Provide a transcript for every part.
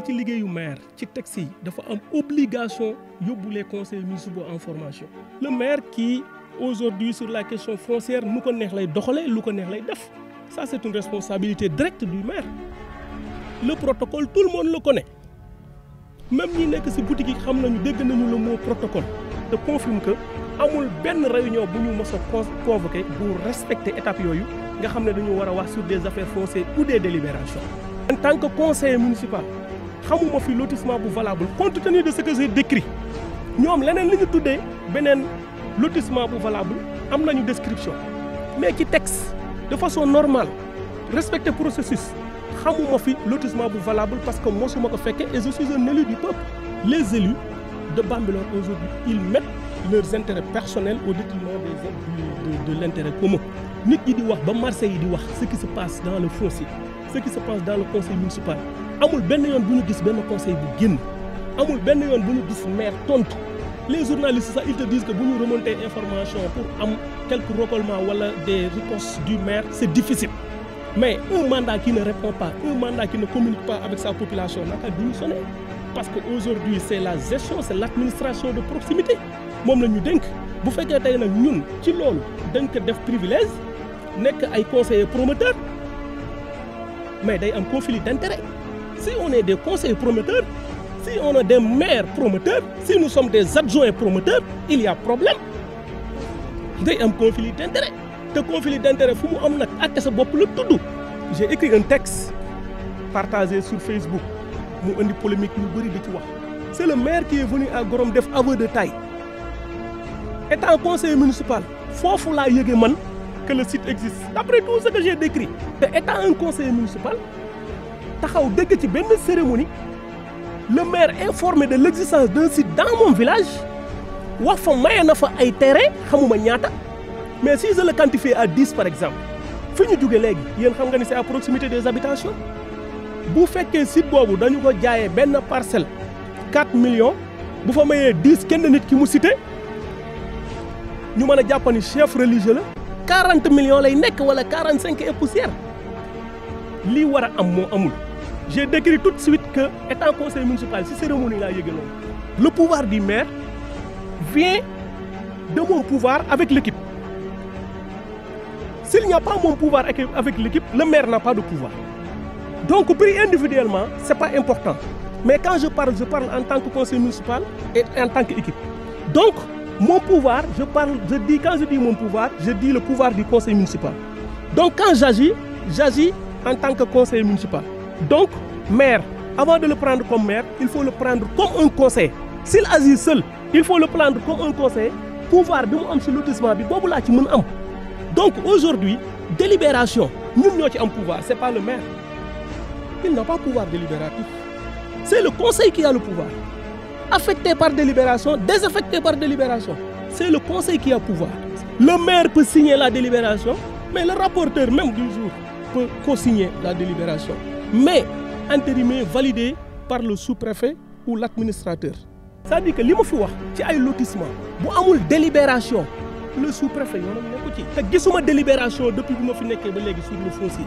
que ci liggéeyu maire ci texte yi dafa am obligation yóbbu les conseils municipaux en formation. Le maire qui aujourd'hui sur la question foncière nu ko neex lay doxalee lu ko neex lay def ça c'est une responsabilité directe du maire. Le protocole tout le monde le connaît même ñi nekk ci boutique yi xam nañu dégg nañu le mot protocole te confirme que amul benn réunion bu ñu mës a convoqué pour respecter étapes yooyu nga xam ne dañu war a wax sur des affaires foncières ou des délibérations. En tant que conseiller municipal xamuma fi lotissement bu valable compte tenu de ce que j'ai décrit ñoom leneen li ñu tuddee beneen lotissement bu valable am nañu description mais ci texte de façon normale respecter processus xamuma fi lotissement bu valable parce que mosuma ko fekkee et je suis un élu du peuple. Les élus de Bambilor aujourd'hui ils mettent leurs intérêts personnels au détriment de l'intérêt commun. Nit ñi di wax ba marché yi di wax ce qui se passe dans le foncier ce qui se passe dans le conseil municipal amul benn yoon bu ñu gis benn conseil bu génn amul benn yoon bu ñu gis maire tontu. Les journalistes sax ils te disent que bu ñu remonter information pour am quelques recollements wala des ripostes du maire c'est difficile. Mais un mandat qui ne répond pas, un mandat qui ne communique pas avec sa population naka démissionner parce que aujourd'hui c'est la gestion, c'est l'administration de proximité moom la ñu dénk bu fekkee tey nag ñun ci loolu dañ ko def privilège nekk ay conseillers promoteurs mais day am conflit d'intérêt. Si on est des conseillers promoteurs, si on est des maires promoteurs, si nous sommes des adjoints promoteurs, il y a problème day am conflit d'intérêt. te conflit d'intérêt fu mu am nag ak sa bopp la tudd. J'ai écrit un texte partagé sur Facebook mu indi polémique ñu bëri di ci wax. C'est le maire qui est venu à Gorom def aveu de taille étant conseiller municipal foofu laa yëgee man que le site existe d'après tout ce que j'ai décrit. te étant un conseiller municipal taxaw dégg ci benn cérémonie le maire informé de l'existence d'un site dans mon village wax fa maye na fa ay terrain xamuma ñaata. Mais si je le quantifie à 10 par exemple fi ñu jóge léegi yéen xam nga ni c'est à proximité des habitations bu fekkee site boobu dañu ko jaayee benn parcelle 4 millions bu fa mayee 10 kenn nit ki mu cité ñu mën a jàpp ni chef religieux la 40 millions lay nekk wala 45 et poussière lii war a am moo amul. J'ai décrit tout de suite que étant conseiller municipal ci cérémonie laa yëge loolu. Le pouvoir du maire vient de mon pouvoir avec l'équipe. S'il n'y a pas mon pouvoir avec l'équipe, le maire n'a pas de pouvoir. Donc, pris individuellement, ce n'est pas important. Mais quand je parle en tant que conseiller municipal et en tant qu'équipe. Donc, mon pouvoir, quand je dis mon pouvoir, je dis le pouvoir du conseil municipal. Donc, quand j'agis en tant que conseiller municipal. Donc, maire, avant de le prendre comme maire, il faut le prendre comme un conseil. S'il agit seul, il faut le prendre comme un conseil. Pouvoir bi mu am ci lotissement bi boobu laa ci mën am. Donc aujourd'hui délibération ñun ñoo ci am pouvoir c'est pas le maire il n'a pas pouvoir délibératif c'est le conseil qui a le pouvoir affecté par délibération désaffecté par délibération c'est le conseil qui a pouvoir. Le maire peut signer la délibération mais le rapporteur même du jour peut co-signer la délibération mais entérimé validé par le sous-préfet ou l'administrateur. C'est-à-dire que li ma fi wax ci ay lotissement bu amul délibération le sous-préfet yoonam nekku ci te gisuma délibération depuis bi ma fi nekkee ba léegi sur le foncier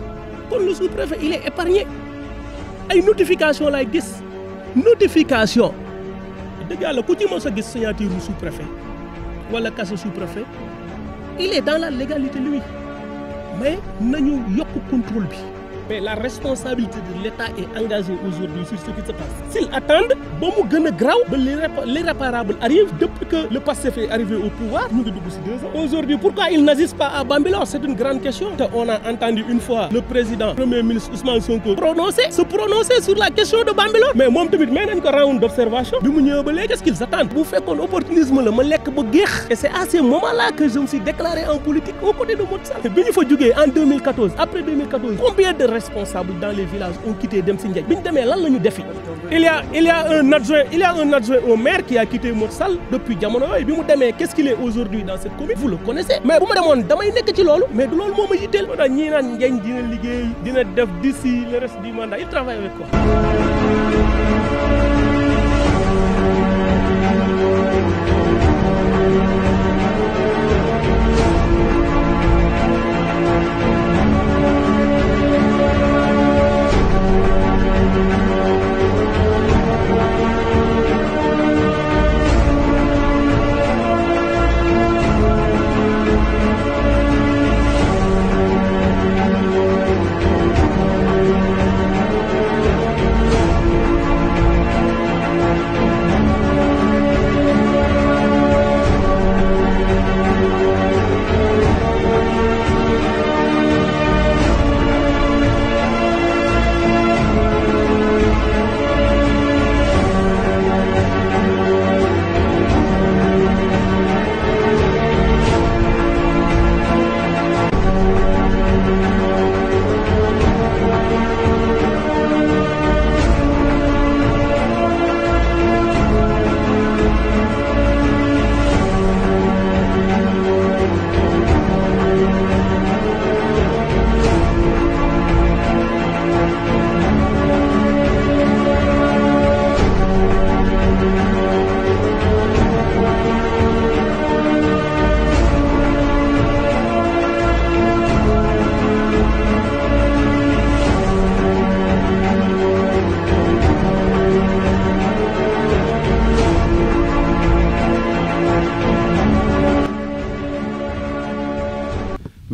kon le sous-préfet il est épargné ay notification lay gis notification dëgg yàlla ku ci mos a gis signature du sous-préfet wala casier sous-préfet il est dans la légalité lui mais nañu yokk contrôle bi. Mais la responsabilité de l'État est engagée aujourd'hui sur ce qui se passe. S'ils attendent, ba mu gën a graw ba l'irréparable arrive depuis que le PASTEF est arrivé au pouvoir, ñu ngi dugg ci 2 ans. Aujourd'hui, pourquoi ils n'agissent pas à Bambilor? C'est une grande question. On a entendu une fois le président, premier ministre Ousmane Sonko se prononcer sur la question de Bambilor. Mais moom tamit may nañ ko round d'observation. Bi mu ñëwee ba léegi, qu'est-ce qu'ils attendent? Bu fekkoon opportunisme la ma lekk ba géex. Et c'est à ce moment-là que je me suis déclaré en politique aux côtés de Macky Sall. Bi ñu fa jógee en 2014, après 2014, combien de responsables dans les villages ont quitté dem ci Ndiaye bi ñu demee lan la ñu defi il y a un adjoint au maire qui a quitté Macky Sall depuis jamono yooyu bi mu demee qu'est-ce qu'il est aujourd'hui dans cette commune vous le connaissez mais bu ma demoon damay nekk ci loolu mais du loolu moo ma yitteel moo tax ñii naan Ndiaye dina liggéey dina def d'ici le reste du mandat il travaille avec quoi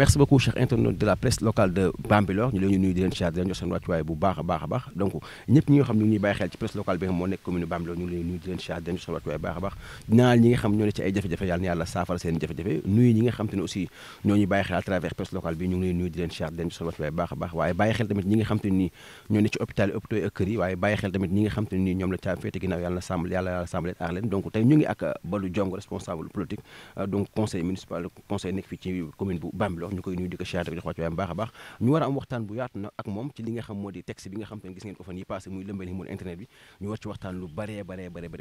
merci beaucoup chers internautes de la presse locale de Bambilor ñu leen nuyu di leen siyaar di leen jox seen wàccuwaay bu baax a baax donc ñëpp ñi nga xam ne ñu ngi bàyyi xel ci presse locale bi nga xam moo nekk commune Bambilor ñu ngi leen nuyu di leen siyaar di leen jox seen wàccuwaay bu baax a baax ñaanal ñi nga xam ñoo ne ci ay jafe-jafe yàlla na yàlla saafara seen jafe-jafe nuyu ñi nga xam te ne aussi ñoo ñuy bàyyi xel à travers presse locale bi ñu ngi leen nuyu di leen siyaar di leen jox seen wàccuwaay bu baax a baax waaye bàyyi xel tamit ñi nga xam te ne nii ñoo ne ci hôpital yi hôpitaux yi ak kër yi waaye bàyyi xel tamit ñi nga xam te ne nii ñoom la caa féete ginnaaw yàlla na sàmm yàlla sàmm leen aar leen donc tey ñu ngi ak Badou Diong responsable politique donc conseil municipal conseil nekk fii ci commune bu Bambilor ñu koy nuyu di ko siyaar di jox wàccuwaay bu baax a baax ñu war a am waxtaan bu yaatu nag ak moom ci li nga xam moo di texte bi nga xam te ne gis ngeen ko fan yi passé muy lëmbali moon internet bi ñu war ci waxtaan lu bëree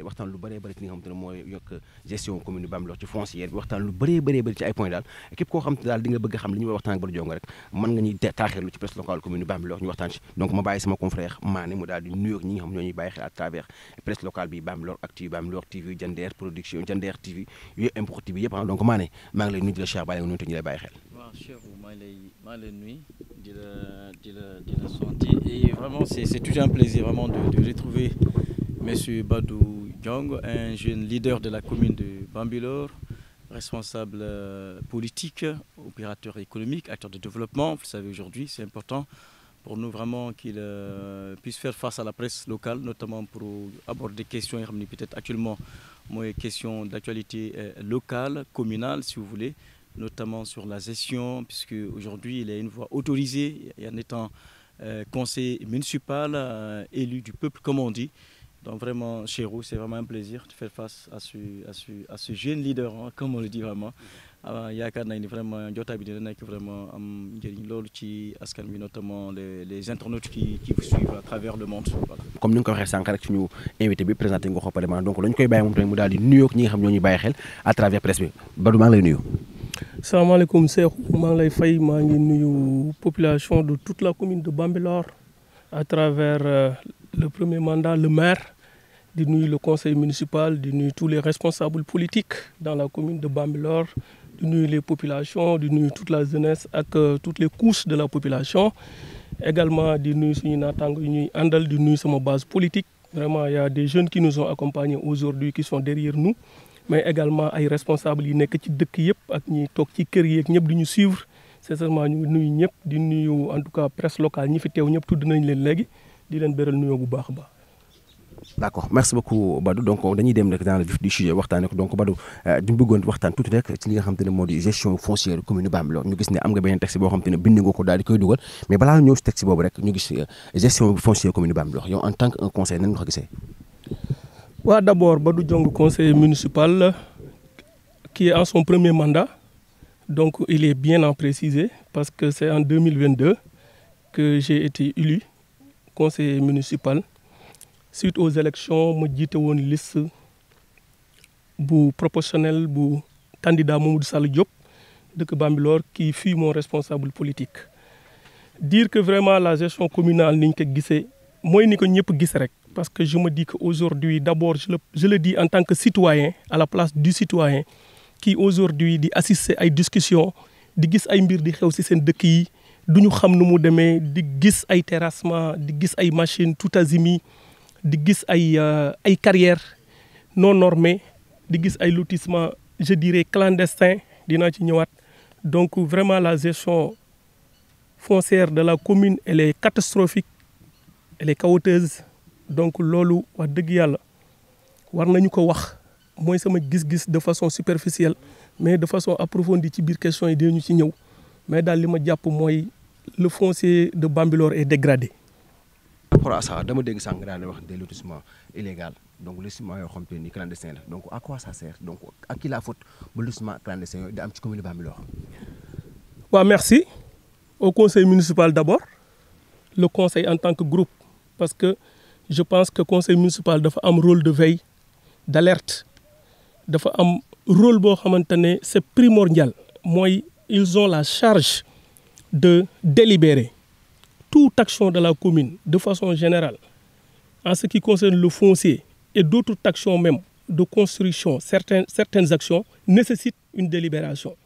waxtaan lu bëree bëri ci li nga xam te ne mooy yokk gestion commune bu Bambilor ci foncière bi waxtaan lu bëree bëri ci ay point daal képp koo xam te daal di nga bëgg a xam li ñu war waxtaan ak Badou Diong rek mën nga ñuy taaxeerlu ci presse locale commune bu Bambilor ñu waxtaan ci donc ma bàyyi sama confrère Mané mu daal di nuyoog ñi nga xam ñoo ñuy bàyyi xel à travers presse locale bi Bambilor Actu Bambilor TV Jandeer production Jandeer TV yooyu import TV yëpp donc Mané maa ngi lay nuyu di la Cheikh bàyyi nga nuyu te ñu lay bàyyi xel. waaw Cheikh maa ngi lay nuyu di la sentir et vraiment c'est toujours un plaisir vraiment de retrouver monsieur Badou Diong, un jeune leader de la commune de Bambilor, responsable politique, opérateur économique, acteur de développement. Vous savez, aujourd'hui, c'est important pour nous vraiment qu'il puisse faire face à la presse locale, notamment pour aborder des questions, peut-être actuellement, questions d'actualité locale, communale, si vous voulez, notamment sur la gestion, puisque aujourd'hui, il a une voix autorisée, en étant conseiller municipal, élu du peuple, comme on dit. Donc vraiment, Chérou, c'est vraiment un plaisir de faire face à ce jeune leader, hein, comme on le dit vraiment. yaakaar nañ ni vraiment jotaay bi dina nekk vraiment am njëriñ loolu ci askan wi notamment les internautes qui vous suivent à travers le monde. comme ni nga ko waxee sànq rek suñu invité bi présenté nga ko parlement donc dañu koy bàyyi moom tamit mu daal di nuyoog ñi nga xam ñoo ñuy bàyyi xel à travers presse bi Badou maa ngi lay nuyu. salaamaaleykum Cheikhou maa ngi lay fay maa ngi nuyu population de toute la commune de Bambilor à travers le premier mandat le maire di nuyu le conseil municipal di nuyu tous les responsables politiques dans la commune de Bambilor. di nuyu les populations di nuyu toute la jeunesse ak toutes les couches de la population également di nuyu suñu naataango yu ñuy àndal di nuyu sama base politique vraiment il y a des jeunes qui nous ont accompagnés aujourd'hui qui sont derrière nous mais également ay responsables yi nekk ci dëkk yëpp ak ñi toog ci kër yi ak ñëpp di ñu suivre sincèrement ñu ngi nuyu ñëpp di nuyu en tout cas presse locale ñi fi teew ñëpp tudd nañ leen léegi di leen beral nuyoo bu baax a baax. d'accord merci beaucoup Badou donc dañuy dem rek dans le vif du sujet waxtaanee ko donc Badou duñ bëggoon waxtaan tuuti rek ci li nga xam te ne moo di gestion foncière commune Bambilor ñu gis ne am nga beneen texte boo xam te ne bind nga ko daal di koy dugal mais balaa ñëw si texte boobu rek ñu gis gestion foncière commune Bambilor yow en tant que un conseiller nan nga ko gisee. waaw d'abord Badou Diong conseiller municipal qui est en son premier mandat donc il est bien à préciser parce que c'est en 2022 que j'ai été élu conseiller municipal. Suite aux élections ma jiite woon liste bu proportionnel bu candidat Mamadou Sall Diop dëkk Bambilor qui fut mon responsable politique. Dire que vraiment la gestion communale ni ñu ko gisee mooy ni ko ñëpp gis rek parce que je me dis que aujourd'hui d'abord je le dis en tant que citoyen à la place du citoyen qui aujourd'hui di assister ay discussions di gis ay mbir di xew ci seen dëkk yi du ñu xam nu mu demee di gis ay terrassement di gis ay machines tout azimut di gis ay carrières non normées di gis ay lotissement je dirais clandestin dinaa ci ñëwaat donc vraiment la gestion foncière de la commune elle est catastrophique elle est chaotique donc loolu wax dëgg yàlla war nañu ko wax mooy sama gis-gis de façon superficielle mais de façon approfondie ci biir question yi dinañu ci ñëw mais daal li ma jàpp mooy le foncier de Bambilor est dégradé. Par rapport à ça dama dégg sànq daal di wax des lotissements illégaux donc lotissement yoo xam te ni clandestin la donc à quoi ça sert donc à qui la faute ba lotissement clandestin yooyu di am ci commune de Bambilor. waaw merci au conseil municipal d'abord le conseil en tant que groupe parce que je pense que conseil municipal dafa am rôle de veille d'alerte dafa am rôle boo xamante ne c'est primordial mooy ils ont la charge de délibérer toute action de la commune de façon générale en ce qui concerne le foncier et d'autres actions même de construction certaines actions nécessitent une délibération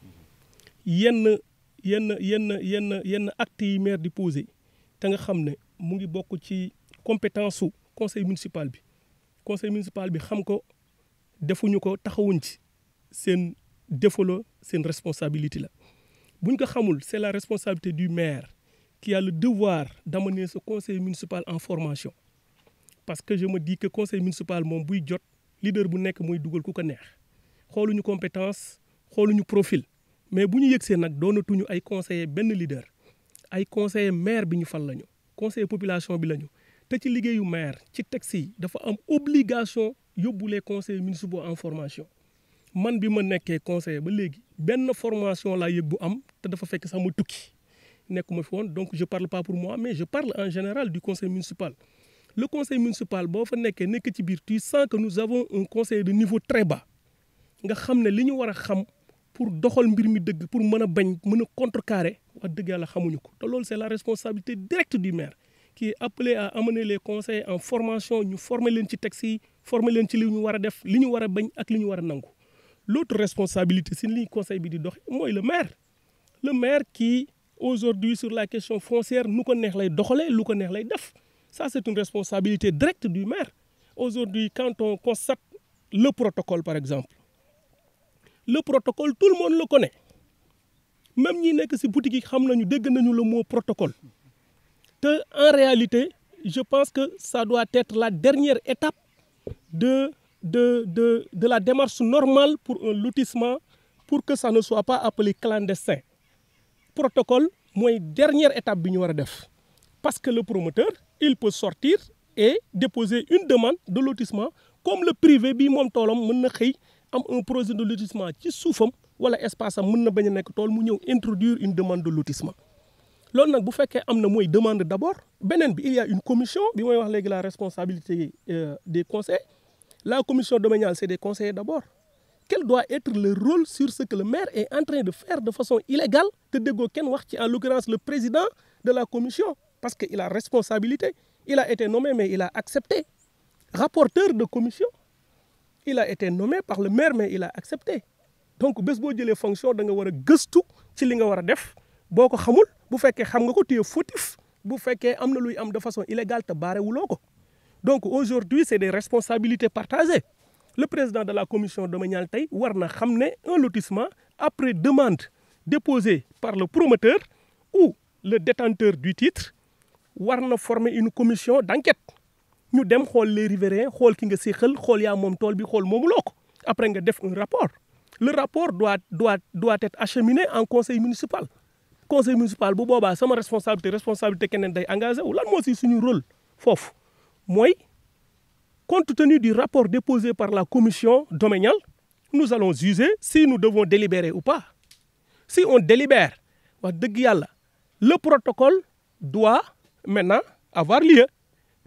yenn actes yi maire di poser te nga xam ne mu ngi bokk ci compétence su conseil municipal bi xam ko defuñu ko taxawuñ ci seen défaut la seen responsabilité la bu ñu ko xamul c'est la responsabilité du maire qui a le devoir d'amener ce conseil municipal en formation parce que je me dis que conseil municipal moom buy jot leader bu nekk mooy dugal ku ko neex xooluñu compétence xooluñu profil mais bu ñu yëgsee nag doonatuñu ay conseiller benn leader ay conseiller maire bi ñu fal lañu conseiller population bi lañu te ci liggéeyu maire ci texte yi dafa am obligation yóbbu les conseillers municipaux en formation man bi ma nekkee conseiller ba léegi benn formation laa yëg bu am te dafa fekk sax ma tukki nekkuma fi woon donc je parle pas pour moi mais je parle en général du conseil municipal le conseil municipal boo fa nekkee nekk ci biir tu sens que nous avons un conseiller de niveau très bas nga xam ne li ñu war a xam pour doxal mbir mi dëgg pour mën a bañ mën a contrecarrer wax dëgg yàlla xamuñu ko te loolu c'est la responsabilité directe du maire qui est appelé à amener les conseillers en formation ñu former leen ci texte yi former leen ci li ñu war a def li ñu war a bañ ak li ñu war a nangu l'autre responsabilité si li conseil bi di doxe mooy le maire qui aujourd'hui sur la question foncière nu ko neex lay doxalee lu ko neex lay def ça c'est une responsabilité directe du maire aujourd'hui quand on constate le protocole par exemple le protocole tout le monde le connaît même ñi nekk ci boutique yi xam nañu dégg nañu le mot protocole te en réalité je pense que ça doit être la dernière étape de la démarche normale pour un lotissement pour que ça ne soit pas appelé clandestin protocole mooy dernière étape bi ñu war a def parce que le promoteur il peut sortir et déposer une demande de lotissement comme le privé bi moom toolam mën na xëy am un projet de lotissement ci suufam wala espace am mën na bañ a nekk tool mu ñëw introduire une demande de lotissement loolu nag bu fekkee am na mooy demande d'abord beneen bi il y a une commission bi mooy wax léegi la responsabilité des conseils la commission domaniale c'est des conseillers d'abord quel doit être le rôle sur ce que le maire est en train de faire de façon illégale te déggoo kenn wax ci en l'occurrence le président de la commission parce que il a responsabilité il a été nommé mais il a accepté rapporteur de commission il a été nommé par le maire mais il a accepté donc bés boo jëlee fonction da nga war a gëstu ci li nga war a def boo ko xamul bu fekkee xam nga ko tu es fautif bu fekkee am na luy am de façon illégale te baarewuloo ko donc aujourd'hui c'est des responsabilités partagées le président de la commission domaniale tey war na xam ne un lotissement après demande déposée par le promoteur ou le détenteur du titre war na former une commission d'enquête ñu dem xool les riverains xool ki nga séqal xool yaa moom tool bi xool moomuloo ko après nga def un rapport le rapport doit être acheminé en conseil municipal bu boobaa sama responsabilité keneen day engagé wu lan moo si suñu rôle foofu mooy compte tenu du rapport déposé par la commission domaniale nous allons juger si nous devons délibérer ou pas si on délibère wax dëgg yàlla le protocole doit maintenant avoir lieu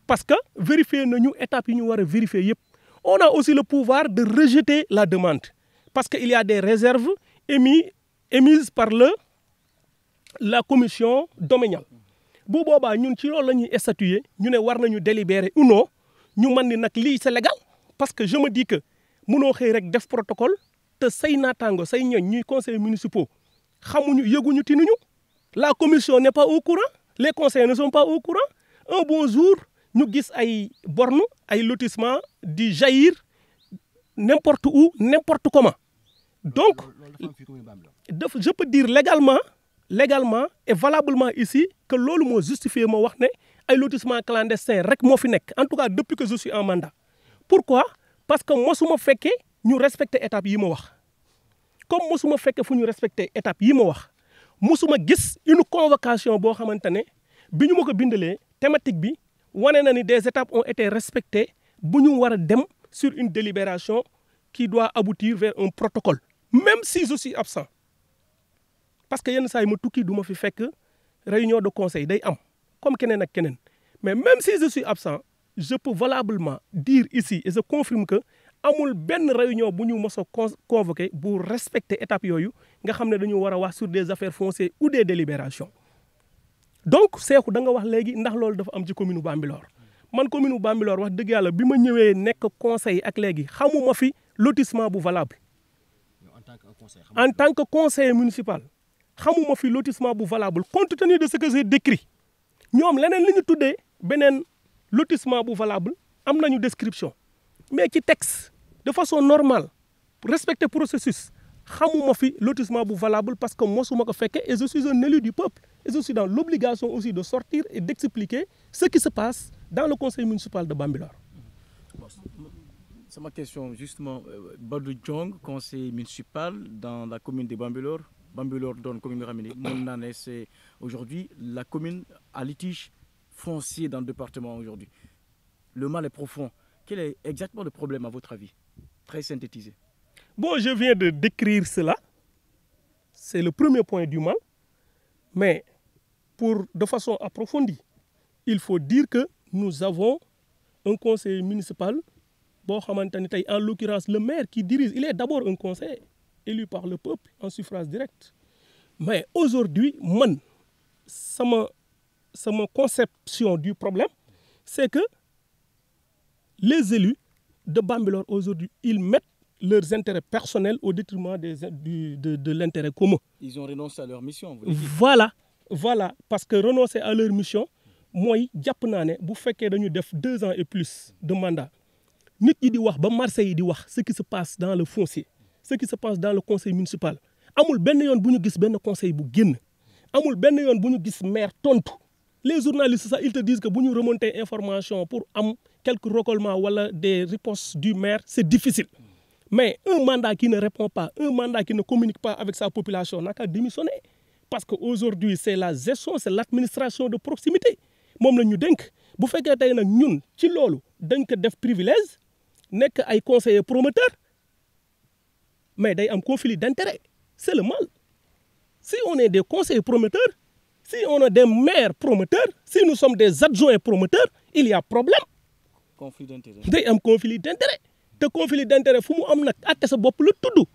parce que vérifier nañu étapes yi ñu war a vérifier yëpp on a aussi le pouvoir de rejeter la demande parce que il y a des réserves émises par la commission domaniale bu boobaa ñun ci loolu la ñuy statuer ñu ne war nañu délibérer ou non ñu mën ni nag lii c'est légal parce que je me dis que mënoo xëy rek def protocole te say naataango say ñoñ ñuy conseillers municipaux xamuñu yëguñu tinuñu la commission n'est pas au courant les conseillers ne sont pas au courant un bon jour ñu gis ay bornes ay lotissements di jaillir n'importe où n'importe comment donc je peux dire légalement et valablement ici que loolu moo justifié ma wax ne ay lotissement clandestin rek moo fi nekk en tout cas depuis que je suis en mandat pourquoi parce que mosuma fekkee ñu respecter étapes yi ma wax comme mosuma fekkee fu ñu respecter étapes yi ma wax mosuma gis une convocation boo xamante ne bi ñu ma ko bindalee thématique bi wane na ni des étapes ont été respectées bu ñu war a dem sur une délibération qui doit aboutir vers un protocole même si je suis absent parce que yenn saa yi ma tukki du ma fi fekk réunion de conseil day am comme keneen ak keneen mais même si je suis absent je peux valablement dire ici et je confirme que amul benn réunion bu ñu mos a convoqué bu respecter étapes yooyu nga xam ne dañu war a wax sur des affaires foncières ou des délibérations donc Cheikhou da nga wax léegi ndax loolu dafa am ci commune Bambilor man commune Bambilor wax dëgg yàlla bi ma ñëwee nekk conseil ak léegi xamuma fi lotissement bu valable en tant que conseiller municipal xamuma fi lotissement bu valable compte tenu de ce que j'ai décrit ñoom leneen li ñu tuddee beneen lotissement bu valable am nañu description mais ci texte de façon normale respecter processus xamuma fi lotissement bu valable parce que mosuma ko fekke et je suis un élu du peuple et je suis dans l'obligation aussi de sortir et d'expliquer ce qui se passe dans le conseil municipal de Bambilor. C'est ma question justement. Badou Diong, conseiller municipal dans la commune de Bambilor. Bambilor donne commune Ramini. Mon année, c'est aujourd'hui la commune à litige foncier dans le département aujourd'hui. Le mal est profond. Quel est exactement le problème à votre avis? Très synthétisé. Bon, je viens de décrire cela. C'est le premier point du mal. Mais de façon approfondie, il faut dire que nous avons un conseiller municipal, en l'occurrence le maire qui dirige, il est d'abord un conseiller élu par le peuple en suffrage direct. Mais aujourd'hui, sama conception du problème, c'est que les élus de Bambilor aujourd'hui, ils mettent leurs intérêts personnels au détriment de l'intérêt commun. Ils ont renoncé à leur mission. Voilà, parce que renoncer à leur mission, moi, jàpp naa ne bu fekkee dañu def 2 ans et plus de mandat nit ñi di wax ba Marseille di wax ce qui se passe dans le foncier, ce qui se passe dans le conseil municipal. Amul benn yoon bu ñu gis benn conseil bu génn, amul benn yoon bu ñu gis maire tontu. Les journalistes ça ils te disent que bu ñu remonter information pour am quelques recollements wala des ripostes du maire, c'est difficile. Mais un mandat qui ne répond pas, un mandat qui ne communique pas avec sa population n'a qu'à démissionner. Parce qu'aujourd'hui, c'est la gestion, c'est l'administration de proximité. Moom la ñu dénk bu fekkee tey nag ñun ci loolu dañ ko def privilège nekk ay conseillers promoteurs mais day am conflit d'intérêt. C'est le mal. Si on est des conseillers promoteurs, si on est des maires promoteurs, si nous sommes des adjoints promoteurs, il y a problème. Conflit d'intérêt. Day am conflit d'intérêt. Te conflit d'intérêt fu mu am nag àtte sa bopp la tudd.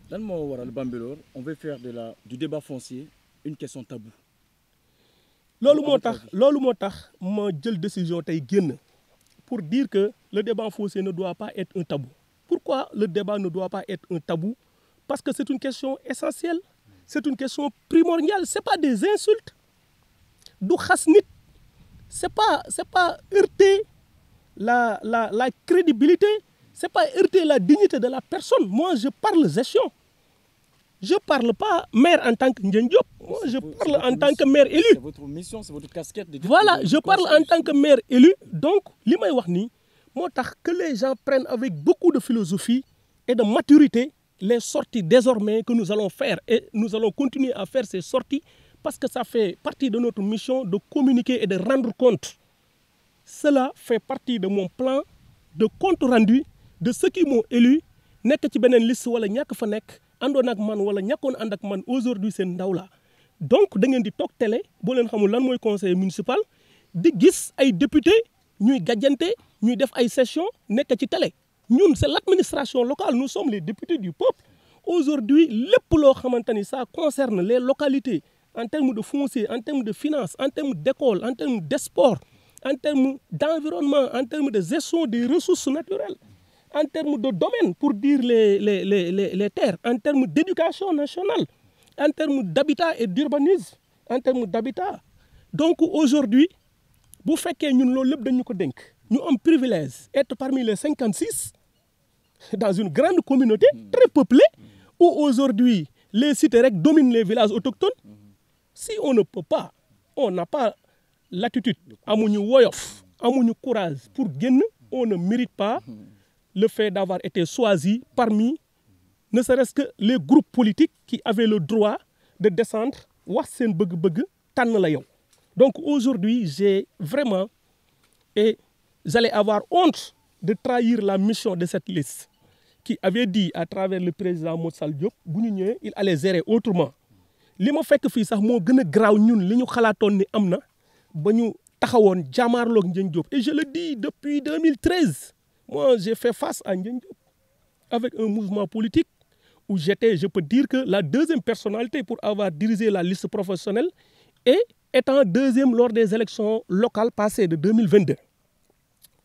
Dans le Bambilor, on veut faire du débat foncier une question taboue. loolu moo tax ma jël décision tey génn pour dire que le débat foncier ne doit pas être un tabou. Pourquoi le débat ne doit pas être un tabou? Parce que c'est une question essentielle, c'est une question primordiale, c'est pas des insultes, du xas nit, c'est pas heurter la crédibilité, c'est pas heurter la dignité de la personne. Moi, je parle gestion. Je ne parle pas maire en tant que Ndiagne Diop. Moi, je parle en tant que maire élu. C'est votre mission, c'est votre casquette. Voilà, je parle en tant que maire élu. Donc, li may wax ni moo tax que les gens prennent avec beaucoup de philosophie et de maturité les sorties désormais que nous allons faire. Et nous allons continuer à faire ces sorties parce que ça fait partie de notre mission de communiquer et de rendre compte. Cela fait partie de mon plan de compte rendu de ceux qui m'ont élu nekk ci beneen liste wala ñàkk fa nekk àndoon ak man wala ñàkkoon ànd ak man aujourd'hui seen ndaw la donc da ngeen di toog télé boo leen xamul lan mooy conseil municipal di gis ay député ñuy gàjjante ñuy def ay session nekk ci télé ñun c'est l'administration locale, nous sommes les députés du peuple. Aujourd'hui lépp loo xamante ni ça concerne les localités en termes de foncier, en termes de finances, en termes d'école, en termes de sport, en termes d'environnement, en termes de gestion des ressources naturelles, en termes de domaine pour dire les terres, en termes d'éducation nationale, en termes d'habitat et d'urbanisme, en termes d'habitat. Donc aujourd'hui, bu fekkee ñun loolu lépp dañu ko dénk ñu am privilège être parmi les 56 dans une grande communauté très peuplée où aujourd'hui les cités rek dominent les villages autochtones. Si on ne peut pas, on n'a pas l'attitude, amuñu woyof, amuñu courage pour génn, on ne mérite pas le fait d'avoir été choisi parmi ne serait-ce que les groupes politiques qui avaient le droit de descendre wax seen bëgg-bëgg tànn la yow. Donc aujourd'hui, j'ai vraiment, et j'allais avoir honte de trahir la mission de cette liste qui avait dit à travers le président Moussa Diop, bu ñu ñëwee il allait gérer autrement. Li ma fekk fii sax moo gën a garaaw ñun li ñu xalaatoon ni am na ba ñu taxawoon jaamaarloog Ndiagne Diop. Et je le dis depuis 2013, moi j'ai fait face à Ndiagne Diop avec un mouvement politique où j'étais, je peux dire que la deuxième personnalité pour avoir dirigé la liste professionnelle et étant deuxième lors des élections locales passées de 2022.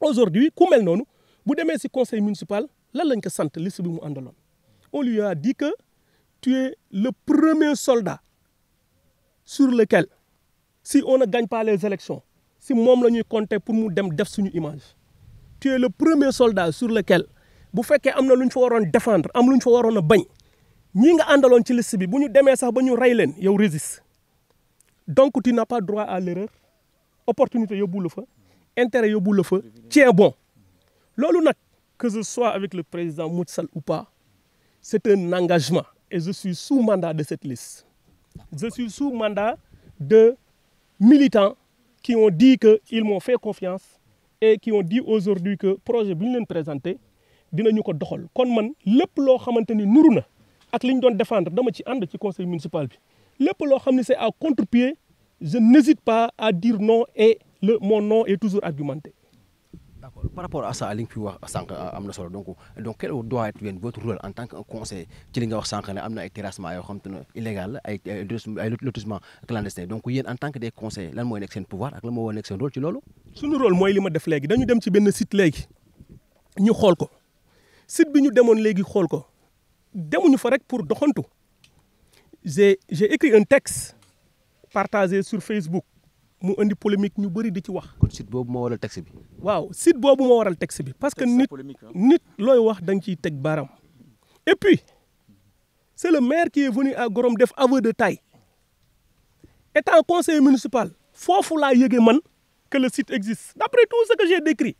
Aujourd'hui ku mel noonu bu demee ci conseil municipal lan lañ ko sant liste bi mu àndaloon. On lui a dit que tu es le premier soldat sur lequel si on ne gagne pas les élections si moom la ñuy compter pour mu dem def suñu image. Tu es le premier soldat sur lequel bu fekkee am na lu ñu fa waroon défendre am lu ñu fa waroon a bañ ñii nga àndaloon ci liste bi bu ñu demee sax ba ñu rey leen yow résiste donc tu n'as pas droit à l'erreur opportunité yóbbu la fa intérêt yóbbu la fa tiens bon loolu nag que ce soit avec le président Macky Sall ou pas c'est un engagement et je suis sous mandat de cette liste je suis sous mandat de militants qui ont dit que ils m'ont fait confiance et qui ont dit aujourd'hui que projet bi ñu leen présenté dinañu ko doxal kon man lépp loo xamante ni nuru na ak li ñu doon défendre dama ci ànd ci conseil municipal bi lépp loo xam ne c'est à contre-pied je n'hésite pas à dire non et mon non est toujours argumenté. D'accord. Par rapport à ça li nga fi wax sànq am na solo donc quel doit être votre rôle en tant que conseiller ci li nga wax sànq ne am na ay terrassement yoo xam te ne illégal ay lotissement clandestin donc yéen en tant que des conseillers lan mooy nekk seen pouvoir ak lan moo nekk seen rôle ci loolu. suñu rôle mooy li ma def léegi dañu dem ci benn site léegi ñu xool ko site bi ñu demoon léegi xool ko demuñu fa rek pour doxantu j'ai écrit un texte partagé sur Facebook mu indi polémique ñu bëri di ci wax. kon site boobu moo waral texte bi. waaw site boobu moo waral texte bi parce que nit looy wax da nga ciy teg baaraam et puis c'est le maire qui est venu à Gorom def aveu de taille étant conseiller municipal foofu laa yëgee man que le site existe d'après tout ce que j'ai décrit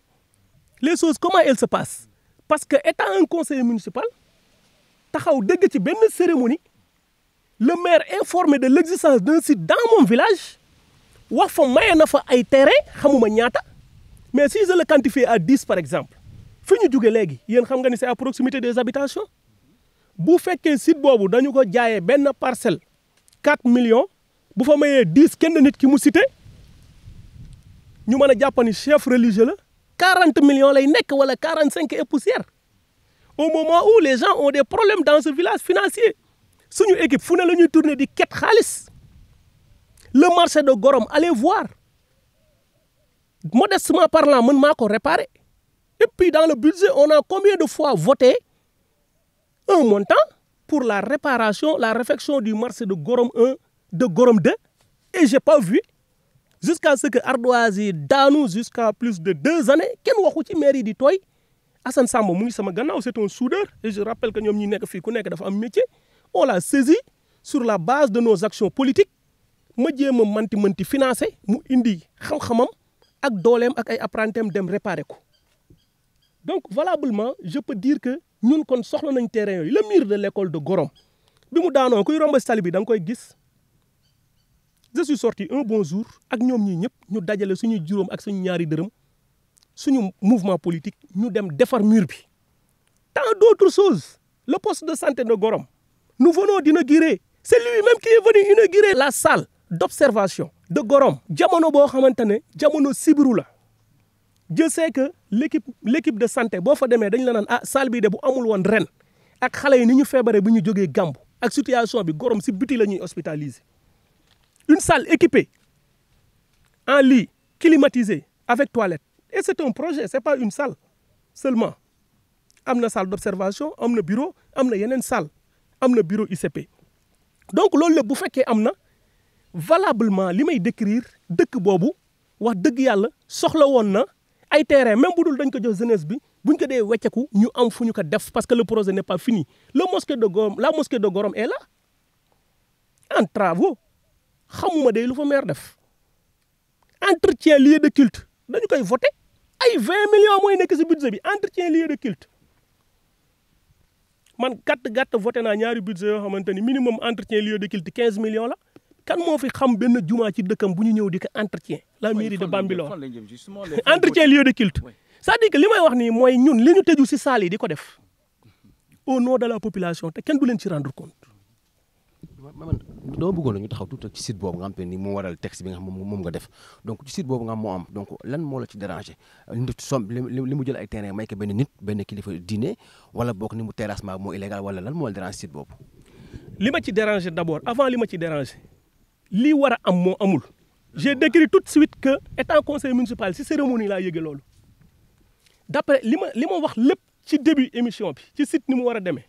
les choses comment elles se passent parce que étant un conseiller municipal taxaw dégg ci benn cérémonie le maire informé de l'existence d'un site dans mon village wax fa maye na fa ay terrain xamuma ñaata mais si je le quantifie à 10 par exemple fi ñu jóge léegi yéen xam nga ni c'est à proximité des habitations bu fekkee site boobu dañu ko jaayee benn parcelle 4 millions bu fa mayee 10 kenn nit ki mu cité ñu mën a jàpp ni chef religieux la 40 millions lay nekk wala 45 et poussière au moment où les gens ont des problèmes dans ce village financier suñu équipe fu ne la ñuy tourner di ket xaalis le marché de Gorom allez voir modestement parlant man maa ko réparer et puis dans le budget on a combien de fois voté un montant pour la réparation la réfection du marché de Gorom 1 de Gorom 2 et j'ai pas vu jusqu'à ce que ardoise yi daanu jusqu'à plus de 2 années kenn waxu ci mairie di tooy Assane Samba mu ngi sama gannaaw c'est un soudeur et je rappelle que ñoom ñi nekk fii ku nekk dafa am métier on l'a saisi sur la base de nos actions politiques ma jéem a manti financé mu indi xam-xamam ak dooleem ak ay apprentim dem réparer ko donc valablement je peux dire que ñun kon soxla nañ terrain yooyu le mur de l'école de Gorom bi mu daanoo kuy romb tali bi da nga koy gis je suis sorti un bon jour ak ñoom ñii ñëpp ñu dajale suñuy juróom ak suñu ñaari dërëm suñu mouvement politique ñu dem defar mur bi tant d'autres choses le poste de santé de Gorom nous venons d'inaugurer c'est lui-même qui est venu inaugurer la salle d'observation de Gorom jamono boo xamante ne jamono sibiru la je sais que l'équipe de santé boo fa demee dañ la naan salle bi de bu amul woon ren ak xale yi ni ñu feebaree bu ñu jógee Gambu ak situation bi Gorom si biti la ñuy hospitaliser une salle équipée en lit climatisée avec toilette et c'est un projet c'est pas une salle seulement am na salle d'observation am na bureau am na yeneen salle am na bureau ICP donc loolu la bu fekkee am na valablement li may décrire dëkk boobu wax dëgg yàlla soxla woon na ay terrain même bu dul dañ ko jox jeunesse bi buñ ko dee wecceku ñu am fu ñu ko def parce que le projet n'est pas fini la mosquée de Gorom est là en travaux xamuma day lu fa maire def entretien lieu de culte dañu koy voter ay 20 millions mooy nekk ci budget bi entretien lieu de culte man gàtt voté naa ñaari budget yoo xamante ni minimum entretien lieu de culte 15 millions la kan moo fi xam benn jumaa ci dëkkam bu ñu ñëw di ko entretien la mairie de Bambilor entretien lieu de culte c'est-à-dire que li may wax nii mooy ñun li ñu tëju ci salle yi di ko def au nom de la population te kenn du leen ci rendre compte. man dama bëggoon ñu taxaw tuuti ci site boobu nga xam te ni moo waral texte bi nga xam moom nga def donc ci site boobu nga xam moo am donc lan moo la ci déranger li mu jël ay terrain may ko benn nit benn kilifa diine wala boog ni mu terrassement moo illégal wala lan moo la déranger site boobu. li ma ci déranger d'abord avant li ma ci déranger li war a am moo amul j'ai décrit tout de suite que étant conseiller municipal ci cérémonie laa yëge loolu d'après li ma wax lépp ci début émission bi ci site ni mu war a demee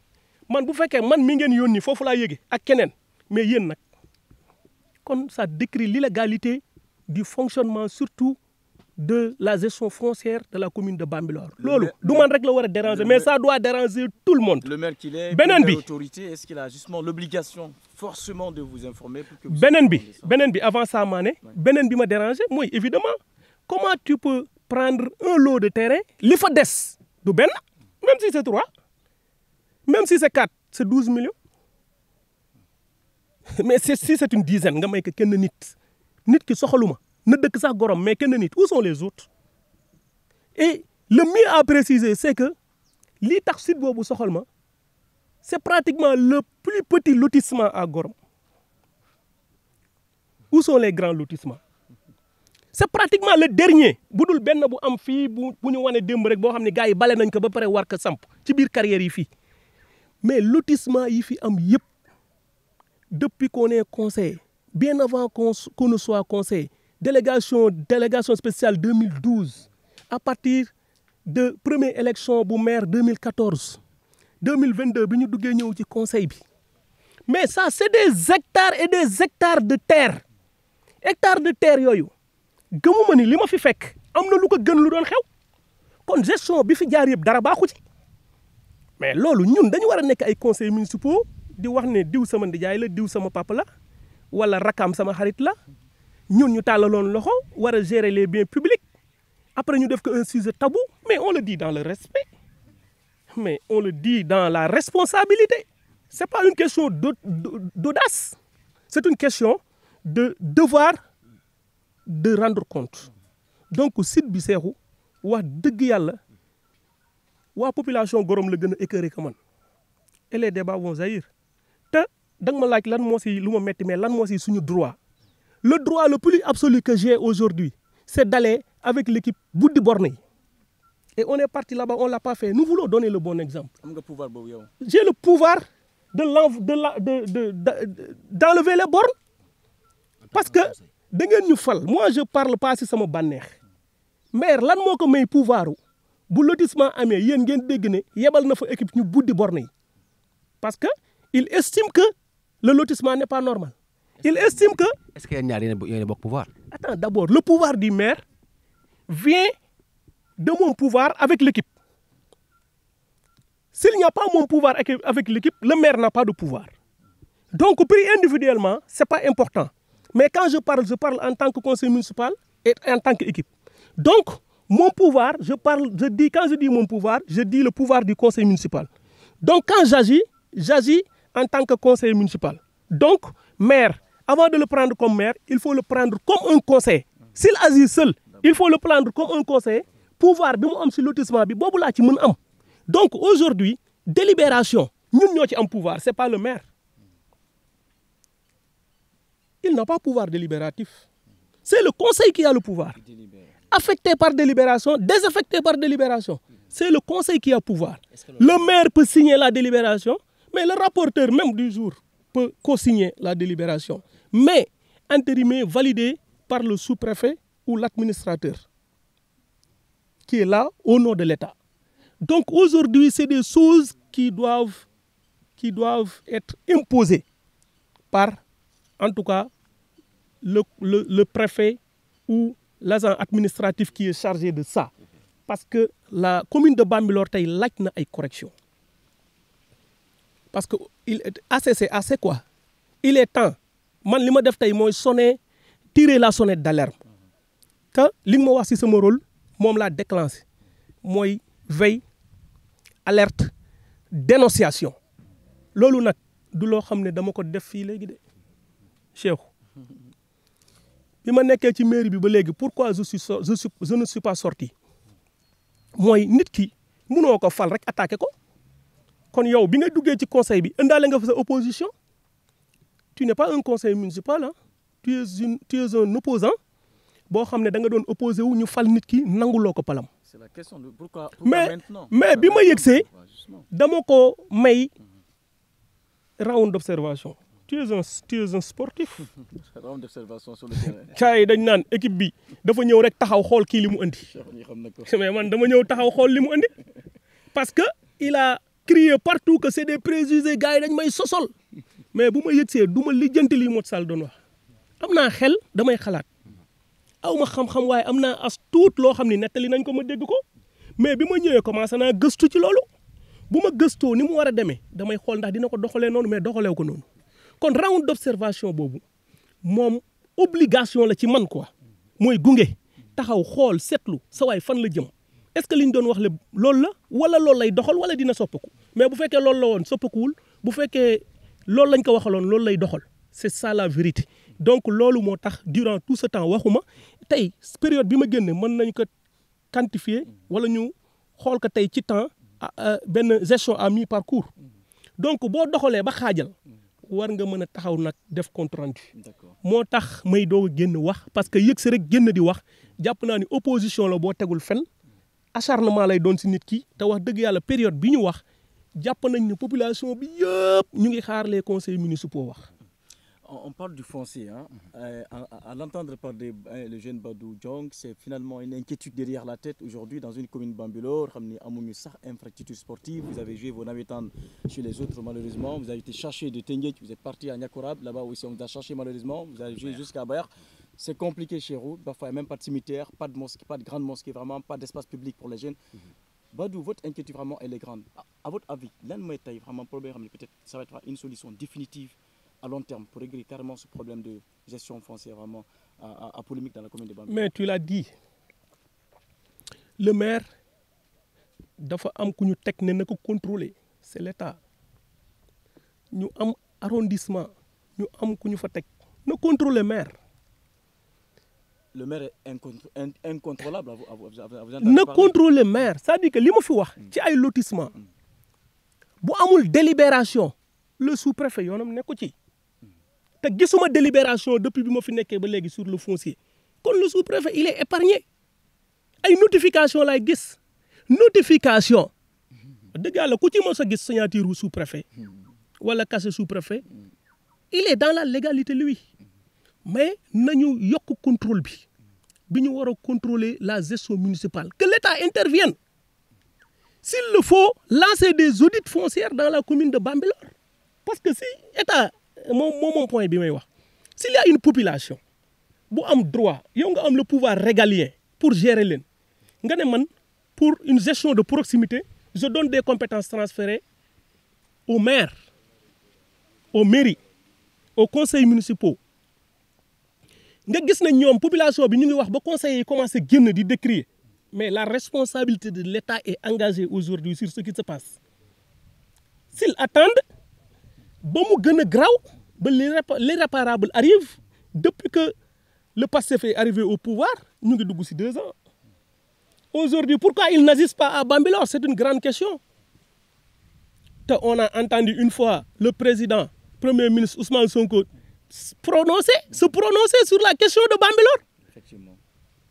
man bu fekkee man mi ngeen yónni foofu laa yëge ak keneen mais yéen nag kon ça décrit l'illégalité du fonctionnement surtout de la gestion foncière de la commune de Bambilor. loolu du man rek la war a déranger mais ça doit déranger tout le monde. Le maire qu'il est, beneen bi autorité, est-ce qu'il a justement l'obligation forcément de vous informer pour que vous beneen bi avant ça maa ne beneen bi ma déranger mooy évidemment comment tu peux prendre un lot de terrain li fa des du benn même si c'est 3 même si c'est 4 c'est 12 millions mais si c'est une dizaine nga may ko kenn nit ki soxaluma na dëkk sax gorom mais kenn nit où sont les autres et le mieux à préciser c'est que lii tax site boobu soxal ma c'est pratiquement le plus petit lotissement à Gorom. Où sont les grands lotissements? C'est pratiquement le dernier bu dul benn bu am fii bu ñu wane démb rek boo xam ne gars yi bale nañ ko ba pare war ko samp ci biir carrière yi fii mais lotissement yi fi am yëpp depuis qu'on est conseiller bien avant qu'on ne soit conseiller délégation spéciale 2012 à partir de première élection bu maire 2014 2022 bi ñu duggee ñëw ci conseil bi mais ça c'est des hectares et des hectares de terre yooyu gëmuma ni li ma fi fekk am na lu ko gën lu doon xew kon gestion bi fi jaar yëpp dara baaxu ci mais loolu ñun dañu war a nekk ay conseils municipaux di wax ne diw sama ndijaay la diw sama papa la wala rakam sama xarit la ñun ñu tàllaloon loxo war a gérer les biens publics après ñu def ko un sujet tabou mais on le dit dans le respect mais on le dit dans la responsabilité c'est pas une question d'audace c'est une question de devoir de rendre compte donc site bi seexu wax dëgg yàlla waa population Gorom la gën a écœuré que man et les débats vont jaillir te da nga ma laaj lan moo si lu ma metti mais lan moo si suñu droit le droit le plus absolu que j'ai aujourd'hui c'est d'aller avec l'équipe buddi borne yi et on est parti là-bas on l'a pas fait nous voulons donner le bon exemple. Am nga pouvoir boobu yow. J'ai le pouvoir d'enlever les bornes parce que da ngeen ñu fal moi je parle pas si sama bànneex maire lan moo ko may pouvoir bu lotissement amee yéen ngeen dégg ne yebal na fa équipe ñu buddi borne yi parce que il estime que le lotissement n'est pas normal il estime que. est-ce que yéen ñaar yéen a bokk pouvoir. Attends d'abord le pouvoir du maire vient de mon pouvoir avec l'équipe. S'il n'y a pas mon pouvoir avec l'équipe, le maire n'a pas de pouvoir. Donc, pris individuellement, c'est pas important. Mais quand je parle en tant que conseiller municipal et en tant qu'équipe. Donc, mon pouvoir, quand je dis mon pouvoir, je dis le pouvoir du conseil municipal. Donc, quand j'agis en tant que conseiller municipal. Donc, maire, avant de le prendre comme maire, il faut le prendre comme un conseil. S'il agit seul, il faut le prendre comme un conseil. Pouvoir bi mu am si lotissement bi boobu laa ci mën am donc aujourd'hui délibération ñun ñoo ci am pouvoir c'est pas le maire il n'a pas pouvoir délibératif c'est le conseil qui a le pouvoir affecté par délibération désaffecté par délibération c'est le conseil qui a pouvoir le maire peut signer la délibération mais le rapporteur même du jour peut co-signer la délibération mais entériné validé par le sous-préfet ou l'administrateur qui est là au nom de l'État. Donc aujourd'hui, c'est des choses qui doivent être imposées par, en tout cas, le préfet ou l'agent administratif qui est chargé de ça. Parce que la commune de Bambilor tey laaj na ay correction parce que c'est assez quoi. Il est temps man li ma def tey mooy tirer la sonnette d'alarme que li nga ma wax ci sama rôle moom laa déclenché mooy veille alerte dénonciation loolu nag du loo xam ne dama ko def fii léegi de Cheikh bi ma nekkee ci mairie bi ba léegi pourquoi je ne suis pas sorti mooy nit ki mënoo ko fal rek attaqué ko kon yow bi nga duggee ci conseil bi indaale nga fa sa opposition tu n'es pas un conseiller municipal tu es un opposant boo xam ne da nga doon opposé wu ñu fal nit ki nanguloo ko palam. C'est la question de pourquoi maintenant. mais bi ma yëgsee dama ko may round d'observation. Tu es un sportif. round d'observation sur le terrain. caa yi dañ naan équipe bi dafa ñëw rek taxaw xool kii li mu andi. mais man dama ñëw taxaw xool li mu andi parce que il a crié partout que c'est des préjugés gars yi dañ may sosol mais bu ma yëgsee du ma lijjanti li Modou Sall doon wax am naa xel damay xalaat. aw ma xam-xam waaye am naa as tuut loo xam ni nettali nañ ko ma dégg ko mais bi ma ñëwee commencé naa gëstu ci loolu bu ma gëstoo ni mu war a demee damay xool ndax dina ko doxalee noonu mais doxalee ko noonu kon round d'observation boobu moom obligation la ci man quoi mooy gunge taxaw xool seetlu sa waay fan la jëm est-ce que li ñu doon wax lépp loolu la wala loolu lay doxal wala dina soppaku mais bu fekkee loolu la woon soppakuwul bu fekkee loolu lañ ko waxaloon loolu lay doxal c'est ça la vérité donc loolu moo tax durant tout ce temps waxuma tey période bi ma génne mën nañ ko quantifier wala ñu xool ko tey ci temps benn gestion à mi-parcours donc boo doxalee ba xaajal war nga mën a taxaw nag def compte rendu moo tax may doog a génn wax parce que yëg si rek génn di wax jàpp naa ni opposition la boo tegul fen acharnement lay doon si nit ki te wax dëgg yàlla période bi ñu wax jàpp nañ ne population bi yëpp ñu ngi xaar les conseils municipaux wax. On parle du foncier. Hein. À l'entendre parler le jeune Badou Diong, c'est finalement une inquiétude derrière la tête aujourd'hui dans une commune Bambilor. Amuñu sax infrastructure sportive. Vous avez joué vos navétanes chez les autres malheureusement. Vous avez été cherché de Tenguet, vous êtes parti à Niakorab. Là-bas aussi on vous a cherché malheureusement. Vous avez joué jusqu'à Bayar. C'est compliqué chez vous. Parfois il n'y a même pas de cimetière, pas de mosquée, pas de grande mosquée, vraiment pas d'espace public pour les jeunes. Badou, votre inquiétude vraiment elle est grande. À votre avis, l'un de mes vraiment problème, peut-être ça va être une solution définitive à long terme pour régler carrément ce problème de gestion foncière vraiment à polémique dans la commune de Bambilor. Mais tu l'as dit, le maire dafa am ku ñu teg ne na ko contrôler c'est l'État ñu am arrondissement ñu am ku ñu fa teg na contrôler maire. Le maire est incontrôlable à vous na contrôler maire c'est-à-dire que li ma fi wax ci ay lotissement bu amul délibération le sous-préfet yoonam nekku ci te gisuma délibération depuis bi ma fi nekkee ba léegi sur le foncier kon le sous-préfet il est épargné ay notification laay gis notification dëgg yàlla ku ci mos a gis signature wu sous-préfet wala cachet sous-préfet il est dans la légalité lui mais nañu yokk contrôle bi ñu war a contrôler la gestion municipale que l'État intervienne s'il le faut lancer des audits foncières dans la commune de Bambilor parce que si État moom point bi may wax s'il y a une population bu am droit yow nga am le pouvoir régalien pour gérer leen nga ne man pour une gestion de proximité je donne des compétences transférées aux maires aux mairies aux conseils municipaux nga gis na ñoom population bi ñu ngi wax ba conseillers yi commencé génn di décrier mais la responsabilité de l'État est engagée aujourd'hui sur ce qui se passe s'ils attendent ba mu gën a graw ba l'irréparable arrive depuis que le PASTEF est arrivé au pouvoir ñu ngi dugg ci 2 ans aujourd'hui pourquoi ils n'agissent pas à Bambilor c'est une grande question te on a entendu une fois le président premier ministre Ousmane Sonko se prononcer sur la question de Bambilor. Effectivement.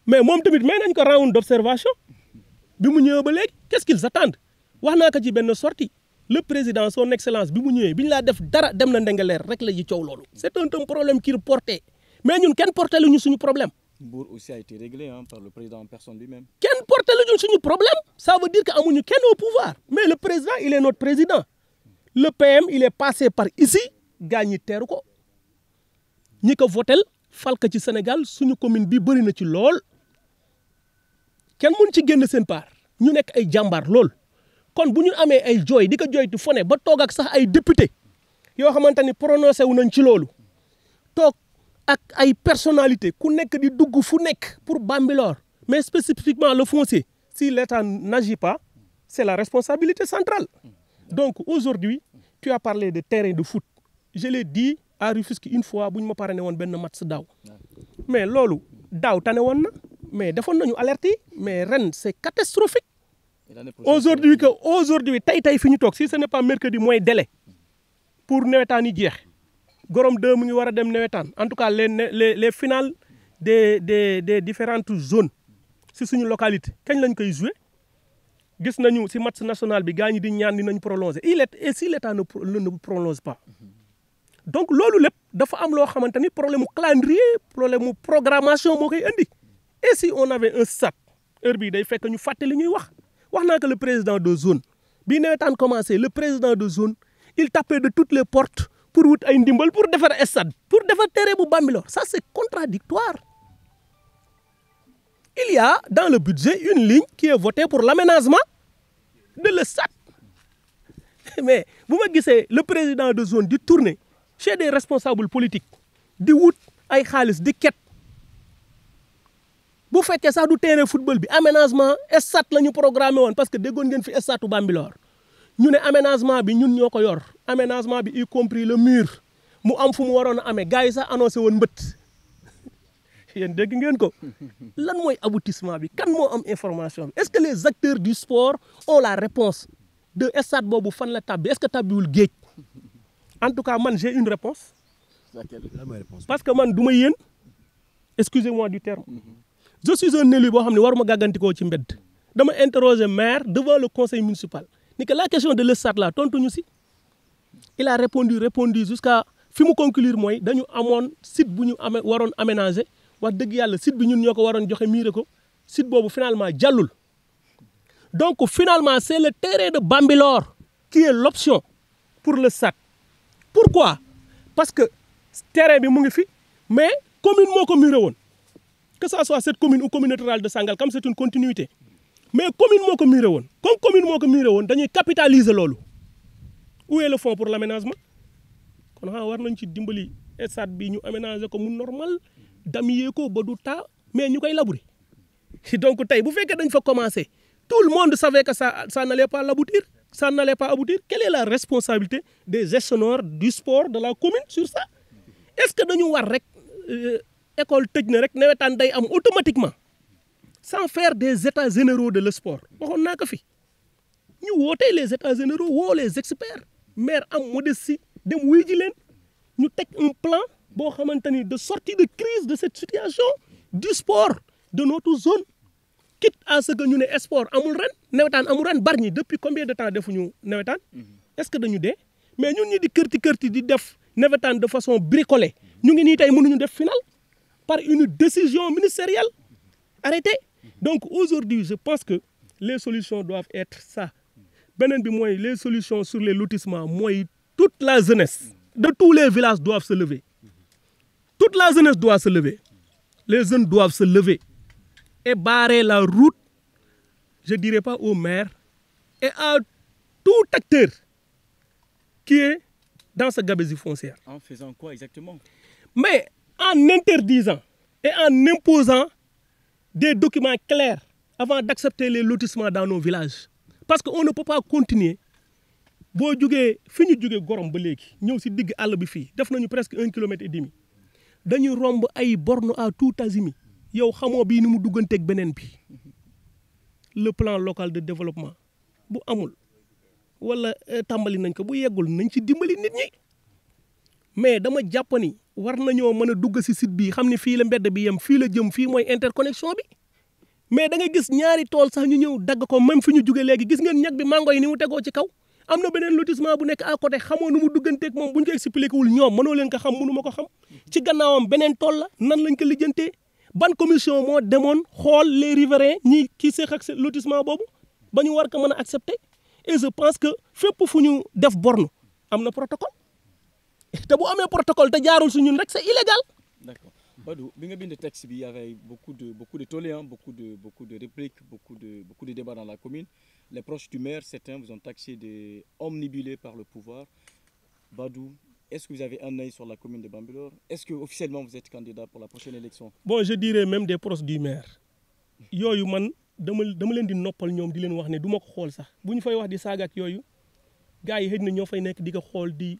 Mais moom tamit may nañ ko round d'observation bi mu ñëwee ba léegi qu'est-ce qu'ils attendent wax naa ko ci benn sortie le président son excellence bi mu ñëwee bi ñu laa def dara dem na Ndengeleer rek la ji coow loolu c'est un problème qu'il portait mais ñun kenn porté lu ñu suñu problème. Mbour aussi a été réglé par le président en personne lui-même. kenn porté lu ñu suñu problème ça veut dire que amuñu kenn au pouvoir mais le président il est notre président le PM il est passé par ici gaa ñi teeru ko ñi ko votel fal ko ci Sénégal suñu commune bi bëri na ci lool kenn mun ci génn seen part ñu nekk ay jàmbaar lool kon bu ñu amee ay jooy di ko jooytu fone ba toog ak sax ay député yoo xamante ni prononcé wu nañ ci loolu toog ak ay personnalité ku nekk di dugg fu nekk pour Bambilor mais spécifiquement le foncier si l'État n'agit pas c'est la responsabilité centrale donc aujourd'hui tu as parlé de terrain de foot je l'ai dit à Rufisque une fois bu ñu ma parrainé woon benn match daaw mais loolu daaw tane woon na mais defoon nañu alerte yi mais ren c'est catastrophique aujourd'hui tey fi ñu toog si ce n'est pas mercredi mooy délai pour nawetaan yi jeex Gorom 2 mu ngi war a dem nawetaan en tout cas les finales des différentes zones si suñu localité kañ lañ koy jouer gis nañu si match national bi gaa ñi di ñaan dinañ prolonger et si l'État ne prolonge pas donc loolu lépp dafa am loo xamante ni problème mu calendrier problème mu programmation moo koy indi et si on avait un stade heure bii day fekk ñu fàtte li ñuy wax naa que le président de zone bi nawetaan commencé le président de zone il tapait de toutes les portes pour wut ay ndimbal pour defar stade pour defar terrain bu Bambilor ça c'est contradictoire il y a dans le budget une ligne qui est votée pour l'aménagement de le stade. Mais bu ma gisee le président de zone di tourner chez des responsables politiques di wut ay xaalis di ket bu fekkee sax du terrain football bi aménagement stade la ñu programmé woon parce que déggoon ngeen fi stade Bambilor ñu ne aménagement bi ñun ñoo ko yor aménagement bi y compris le mur mu am fu mu waroon a amee gars yi sax annoncé woon mbët yéen dégg ngeen ko lan mooy aboutissement bi kan moo am information bi est-ce que les acteurs du sport ont la réponse de stade boobu fan la tabbi est-ce que tabbiwul géej en tout cas man j'ai une réponse parce que man du ma yéen excusez-moi du terme je suis un élu boo xam ne waruma gàggantikoo ci mbedd dama interroger maire devant le conseil municipal ni que la question de le stade là tontuñu si il a répondu jusqu'à fi mu conclure mooy dañu amoon site bu ñu waroon aménager wax dëgg yàlla site bi ñun ñoo ko waroon joxe miire ko site boobu finalement jàllul donc finalement c'est le terrain de Bambilor qui est l'option pour le stade pourquoi parce que terrain bi mu ngi fi mais commune moo ko miire woon que ça soit cette commune ou communauté rurale de Sangalkam c'est une continuité mais commune moo ko miire woon comme commune moo ko miire woon dañuy capitaliser loolu où est le fonds pour l'aménagement kon war nañ ci dimbali stade bi ñu aménager ko mu normal damier ko ba du taa mais ñu koy labourer donc tey bu fekkee dañ fa commencer tout le monde savait que ça n'allait pas aboutir quelle est la responsabilité des gestionnaires du sport de la commune sur ça est-ce que dañu war rek école tëj na rek nawetaan day am automatiquement sans faire des états généraux de le sport waxoon naa ko fi ñu wootee les états généraux woo les experts maire am modestie dem wuy ji leen ñu teg un plan boo xamante ni de sortie de crise de cette situation du sport de notre zone quitte à ce que ñu ne sport amul ren nawetaan amul ren Bargny depuis combien de temps defuñu nawetaan est-ce que dañu dee mais ñun ñi di kërti di def nawetaan de façon bricolée ñu ngi nii tey mënuñu def final par une décision ministérielle arrêtée donc aujourd'hui je pense que les solutions doivent être ça beneen bi mooy les solutions sur les lotissements mooy toute la jeunesse de tous les villages doivent se lever toute la jeunesse doit se lever les jeunes doivent se lever et barrer la route je dirais pas au maire et à tout acteur qui est dans ce gabegie foncière. En faisant quoi exactement? Mais en interdisant et en imposant des documents clairs avant d'accepter les lotissements dans nos villages. Parce qu'on ne peut pas continuer boo jógee fi ñu jógee Gorom ba léegi ñëw si digg àll bi fii def nañu presque 1,5 kilomètre dañuy romb ay bornes à tout azimut yow xamoo bii ni mu dugganteeg beneen bi le plan local de développement bu amul wala tàmbali nañ ko bu yeggul nañ ci dimbali nit ñi mais dama jàpp ni war nañoo mën a dugg si site bii xam ne fii la mbedd bi yem fii la jëm fii mooy interconnexion bi mais da ngay gis ñaari tool sax ñu ñëw dagg ko même fi ñu jógee léegi gis ngeen ñag bi mango yi ni mu tegoo ci kaw am na beneen lotissement bu nekk à côté xamoo nu mu dugganteeg moom bu ñu ko expliqué wul ñoom mënoo leen ko xam mënu ma ko xam ci gannaawam beneen tool la nan lañ ko lijjantee ban commission moo demoon xool les riverains ñi kii seex ak lotissement boobu ba ñu war ko mën a accepter et je pense que fépp fu ñu def borne am na protocole te bu amee protocole te jaarul su ñun rek c'est illégal. D'accord. Badou, bi nga bind texte bi, il y avait beaucoup de tollés, hein, beaucoup de répliques, beaucoup de débats dans la commune. Les proches du maire, certains vous ont taxé de omnibulés par le pouvoir. Badou, est-ce que vous avez un œil sur la commune de Bambilor? Est-ce que officiellement vous êtes candidat pour la prochaine élection? Bon, je dirais même des proches du maire. Yooyu man dama leen di noppal ñoom di leen wax ne du ma ko xool sax bu ñu fay wax di saaga ak yooyu gars yi xëy na ñoo fay nekk di ko xool di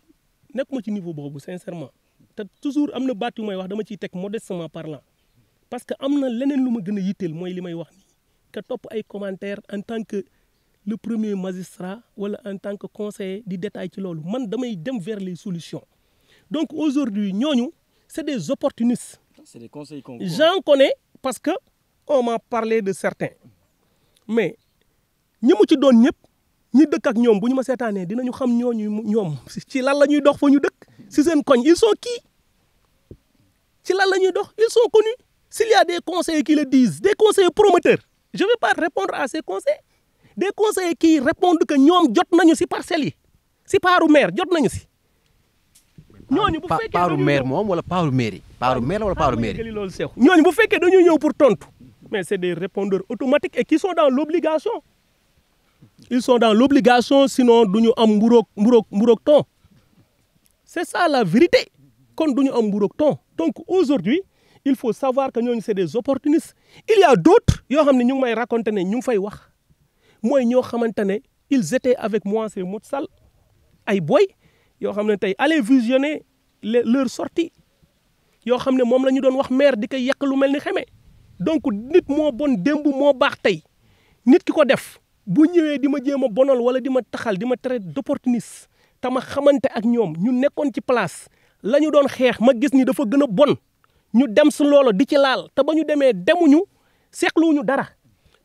nekk ma ci niveau boobu sincèrement. te toujours am na baat yu may wax dama ciy teg modestement parlant parce que am na leneen lu ma gën a yitteel mooy li may wax nii que topp ay commentaires en tant que le premier magistrat wala en tant que conseiller di détail ci loolu man damay dem vers les solutions donc aujourd'hui ñooñu c'est des opportunistes. C'est des conseils qu'on voit. J'en connais parce que on m'a parlé de certains mais ñi mu ci doon ñëpp ñi dëkk ak ñoom bu ñu ma seetaanee dinañu xam ñoom ci lan la ñuy dox fa ñu dëkk. Si c'est une cogne, ils sont qui? C'est là ils sont connus. S'il y a des conseillers qui le disent, des conseillers promoteurs, je ne vais pas répondre à ces conseils. Des conseillers qui répondent que nous avons ci parcelles. C'est pas au maire, nous avons ci. Pas au maire, ou pas au mairie? Pas au maire ou pas au mairie? Nous, bu fekkee dañu ñëw pour tontu mais c'est des répondeurs automatiques et qui sont dans l'obligation. Ils sont dans l'obligation, sinon du ñu am mburoog ton. C'est ça la vérité. Kon du ñu am mburoog ton. Donc aujourd'hui, il faut savoir que ñooñu c'est des opportunistes. Il y a d'autres yoo xam ne ñu ngi may raconter ne ñu ngi fay wax mooy ñoo xamante ne ils étaient avec moi c'est Modou Sall ay boy yoo xam ne tey allez visionner leur sortie yoo xam ne moom la ñu doon wax maire di ko yàq lu mel ni xeme donc nit moo bon démb moo baax tey nit ki ko def bu ñëwee di ma jéem a bonal wala di ma taxal di ma traiter d'opportuniste te ma xamante ak ñoom ñu nekkoon ci place la ñu doon xeex ma gis ni dafa gën a bon ñu dem su loolo di ci laal te ba ñu demee demuñu seexluwuñu dara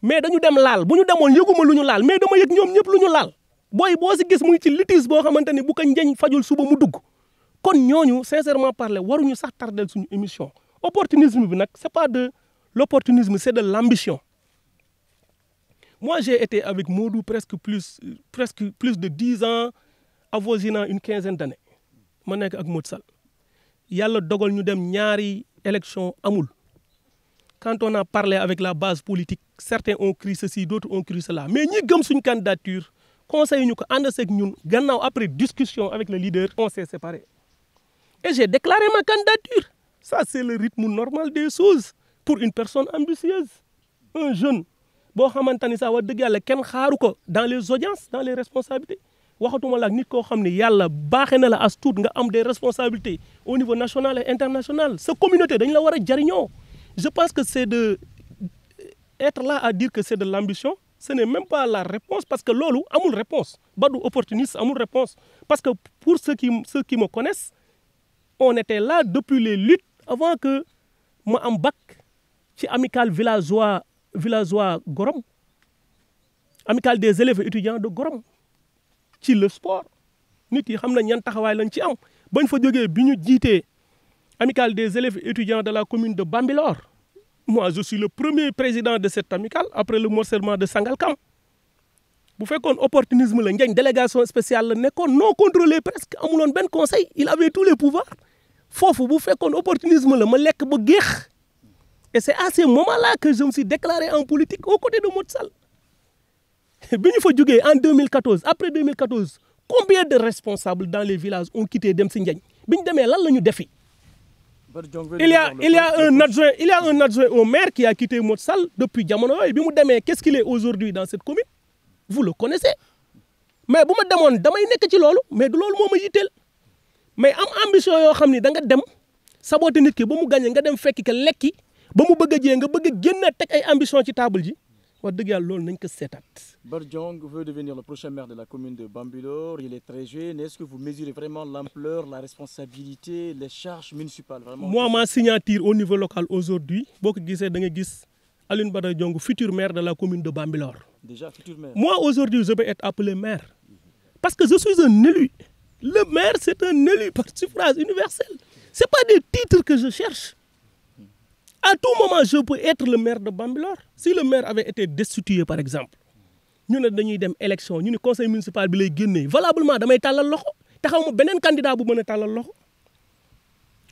mais dañu dem laal bu ñu demoon yëguma lu ñu laal mais dama yëg ñoom ñëpp lu ñu laal booy boo si gis muy ci litige boo xamante ni bu ko njeñ fajul suba mu dugg kon ñooñu sincèrement parler waruñu sax tardel suñu émission opportunisme bi nag c'est pas de l'opportunisme c'est de l'ambition. Moi j'ai été avec Modou presque plus de 10 ans avoisinant une quinzaine d'années ma nekk ak Modou Sall yàlla dogal ñu dem ñaari élection amul quand on a parlé avec la base politique certains ont cru ceci d'autres ont cru cela mais ñi gëm suñ candidature conseil ñu ko ànd seeg ñun gannaaw après discussion avec le leader on s'est séparé et j'ai déclaré ma candidature ça c'est le rythme normal des choses pour une personne ambitieuse un jeune boo xamante ni sax wax dëgg yàlla kenn xaaru ko dans les audiences dans les responsabilités waxatuma la ak nit koo xam ne yàlla baaxee na la as tuut nga am des responsabilités au niveau national et international sa communauté dañ la war a jariñoo je pense que c'est de être là à dire que c'est de l'ambition ce n'est même pas la réponse parce que loolu amul réponse ba du opportuniste amul réponse parce que pour ceux qui me connaissent on était là depuis les luttes avant que ma am bac ci amicale villageois Gorom amicale des élèves et étudiants de Gorom ci le sport nit yi xam nañ yan taxawaay lañ ci am bañ fa jógee bi ñu jiitee amicale des élèves et étudiants de la commune de Bambilor moi je suis le premier président de cette amicale après le morcellement de Sangalkam bu fekkoon opportunisme la njañ délégation spéciale la nekkoon non contrôlé presque amuloon benn conseil il avait tous les pouvoirs foofu bu fekkoon opportunisme la ma lekk ba géex et c'est à ce moment-là que je me suis déclaré en politique aux côtés de Modou Sall bi ñu fa jógee en 2014 après 2014 combien de responsables dans les villages ont quitté dem si njañ bi ñu demee lan la ñu defi il y a un adjoint au maire qui a quitté Modou Sall depuis jamono yooyu bi mu demee qu'est-ce qu'il est aujourd'hui dans cette commune vous le connaissez mais bu ma demoon damay nekk ci loolu mais du loolu moo ma yitteel mais am ambition yoo xam ni da nga dem saboter nit ki ba mu gagné nga dem fekki ka lekki ba mu bëgg a jee nga bëgg a génn teg ay ambition ci table ji wax dëgg yàlla loolu nañ ko seetaat. Bara Diong veut devenir le prochain maire de la commune de Bambilor. Il est très jeune. Est-ce que vous mesurez vraiment l'ampleur, la responsabilité, les charges municipales vraiment? Moi, ma signature au niveau local aujourd'hui, boo ko gisee da nga gis Alioune Bara Diong, futur maire de la commune de Bambilor. Déjà futur maire. Moi aujourd'hui je vais être appelé maire parce que je suis un élu. Le maire c'est un élu par suffrage universel. C'est pas des titres que je cherche. À tout moment je peux être le maire de Bambilor. Si le maire avait été destitué par exemple ñu ne dañuy dem élection ñu ne conseil municipal bi lay génnee valablement damay tàllal loxo te xaw ma beneen candidat bu mën a tàllal loxo.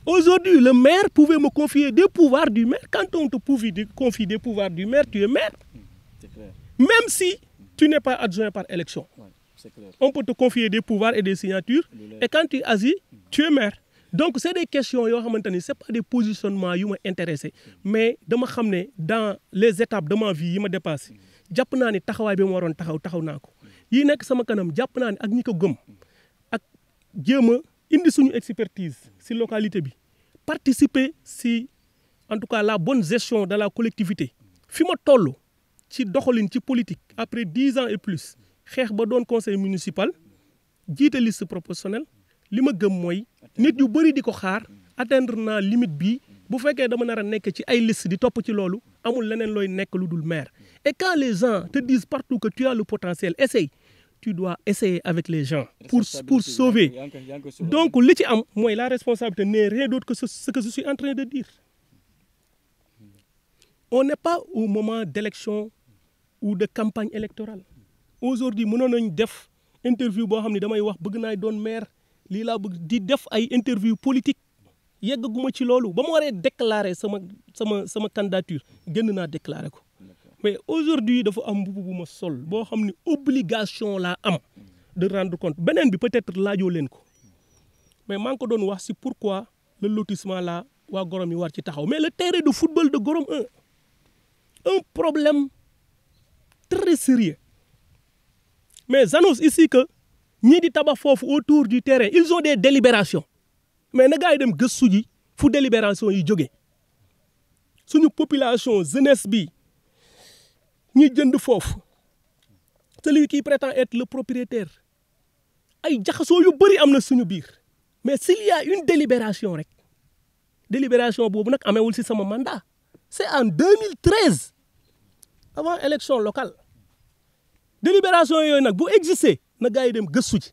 Aujourd'hui le maire pouvait me confier des pouvoirs du maire. Quand on te confie des pouvoirs du maire, tu es maire. C'est clair. Même si tu n'es pas adjoint par élection. Ouais, c'est clair. On peut te confier des pouvoirs et des signatures et quand tu agis, tu es maire. Donc c'est des questions yoo xamante ni c'est pas des positionnements yu ma intéressé mais dama xam ne dans les étapes de ma vie yi ma dépassé jàpp naa ni taxawaay bi ma waroon taxaw naa ko yii nekk sama kanam jàpp naa ni ak ñi ko gëm ak jéem a indi suñu expertise si localité bi participer si en tout cas la bonne gestion de la collectivité fi ma toll ci doxalin ci politique après 10 ans et plus xeex ba doon conseil municipal jiite liste proportionnelle li ma gëm mooy nit yu bëri di ko xaar atteindre naa limite bi bu fekkee dama nar a nekk ci ay liste di topp ci loolu amul leneen looy nekk lu dul maire et quand les gens te disent partout que tu as le potentiel essaye tu dois essayer avec les gens pour sauver donc li ci am mooy la responsabilité n'est rien d'autre que ce que je suis en train de dire on n'est pas au moment d'élection ou de campagne électorale aujourd'hui mënoon nañ def interview boo xam ne damay wax bëgg naa doon maire lii laa bëgg di def ay interview politique yeggaguma ci loolu ba ma waree déclarer sama candidature génn naa déclarer ko mais aujourd'hui dafa am mbubu bu ma sol boo xam ne obligation laa am de rendre compte beneen bi peut-être laajoo leen ko mais maa ngi ko doon wax si pourquoi le lotissement là waa Gorom yi war ci taxaw mais le terrain de football de Gorom un problème très sérieux mais j'annonce ici que ñii di tabax foofu autour du terrain ils ont des délibérations mais na gars yi dem gëstu ji fu délibération yi jógee suñu population jeunesse bi ñi jënd foofu celui qui prétend être le propriétaire ay jaxasoo yu bëri am na suñu biir mais s'il y a une délibération rek délibération boobu nag amewul ci sama mandat c'est en 2013 avant élection locale délibération yooyu nag bu existé na gars yi dem gëstu ji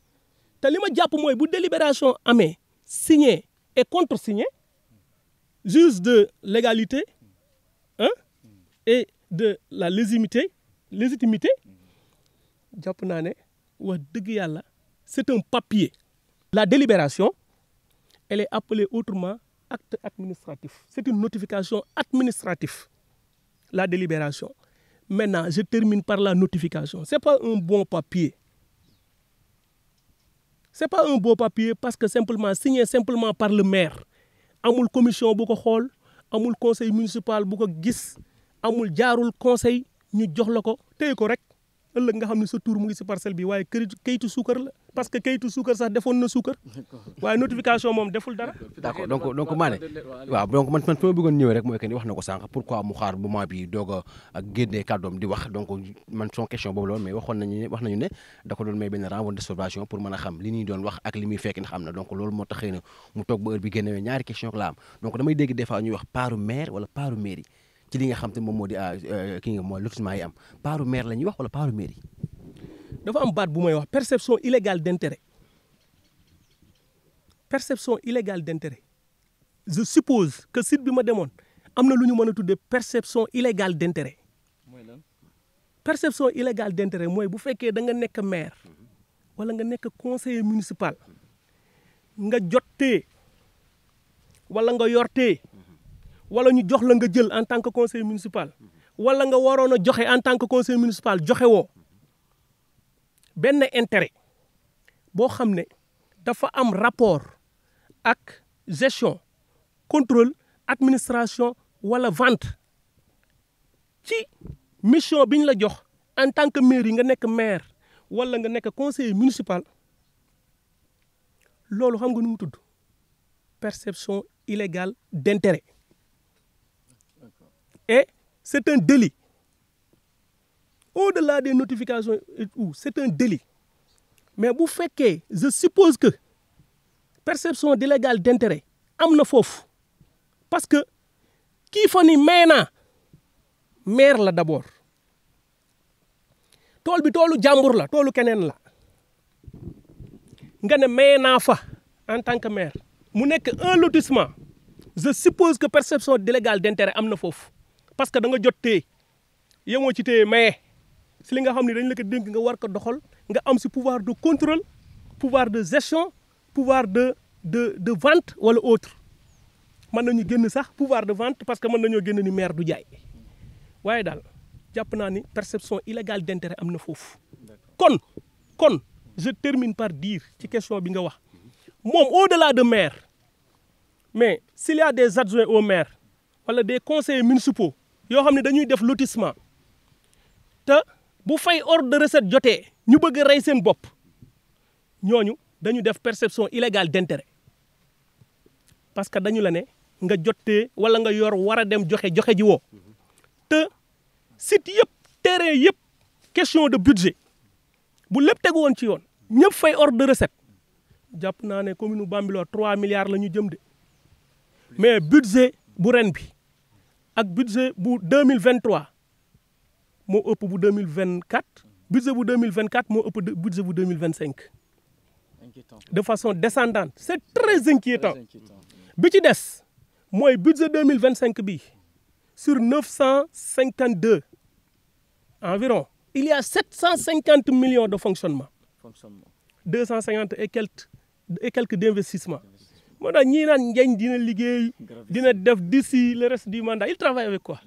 te li ma jàpp mooy bu délibération amee signé et contresigné juge de légalité et de la légitimité jàpp naa ne wax dëgg yàlla c'est un papier. La délibération elle est appelée autrement acte administratif c'est une notification administrative la délibération. Maintenant je termine par la notification c'est pas un bon papier. C'est pas un beau papier parce que signé simplement par le maire amul commission bu ko xool amul conseil municipal bu ko gis amul jaarul conseil ñu jox la ko téye ko rek ëllëg nga xam ne sa tur mu ngi ci parcelle bi waaye kayitu suukar la parce que kayitu suukar sax defoon na suukar waaye notification moom deful dara. d'accord donc Mané waaw donc man fi ma bëggoon ñëwee rek mooy que ni wax na ko sànq pourquoi mu xaar moment bi doog a génnee kàddoom di wax donc man son question boobu la woon mais wax nañu ne da ko doon may benn renvoi d'observation pour mën a xam li ñuy doon wax ak li muy fekk ndax am na donc loolu moo tax xëy na mu toog ba heure bi génnewee ñaari question la am donc damay dégg des fois ñuy wax paaru maire wala paaru mairie ci li nga xam te moom moo di kii nga mooy lotissement yi am paaru maire la ñuy wax wala paaru mairie. dafa am baat bu may wax perception illégale d'intérêt je suppose que site bi ma demoon am na lu ñu mën a tuddee perception illégale d'intérêt perception illégale d'intérêt mooy bu fekkee da nga nekk maire wala nga nekk conseiller municipal nga jottee wala nga yortee wala ñu jox la nga jël en tant que conseiller municipal wala nga waroon a joxe en tant que conseiller municipal joxe woo benn intérêt boo xam ne dafa am rapport ak gestion contrôle administration wala vente ci mission bi ñu la jox en tant que maire yi nga nekk maire wala nga nekk conseiller municipal loolu xam nga nu mu tudd perception illégale d'intérêt et c'est un délit au-delà des notifications et tout c'est un délit mais bu fekkee je suppose que perception illégale d'intérêt am na foofu parce que kii fa ni may naa maire la d'abord tool bi toolu jàmbur la toolu keneen la nga ne may naa fa en tant que maire mu nekk un lotissement je suppose que perception illégale d'intérêt am na foofu parce que da nga jot téye yemoo ci téye maye si li nga xam ne dañ la ko dénk nga war ko doxal nga am si pouvoir de contrôle pouvoir de gestion pouvoir de vente wala autre mën nañu génn sax pouvoir de vente parce que mën nañoo génn ni maire du jaay waaye daal jàpp naa ni perception illégale d'intérêt am na foofu kon je termine par dire ci question bi nga wax moom au-delà de maire mais s'il y a des adjoints au maire wala des conseillers municipaux yoo xam ne dañuy def lotissement te bu fay ordre de recette jotee ñu bëgg a rey seen bopp ñooñu dañu def perception illégale d'intérêt parce que dañu la ne nga jotee wala nga yor war a dem joxe ji woo te site yëpp terrain yëpp question de budget bu lépp tegu woon ci yoon ñëpp fay ordre de recette jàpp naa ne commune Bambilor 3 milliards la ñu jëm de mais budget bu ren bi ak budget bu 2023 moo ëpp bu 2024 budget bu 2024 moo ëpp budget bu 2025 de façon descendante c'est très inquiétant bi ci des mooy budget 2025 bi sur 952 environ il y a 750 millions de fonctionnement 250 et quelques d'investissement moo tax ñii naan Ndiagne dina liggéey dina def d'ici le reste du mandat il travaille avec quoi?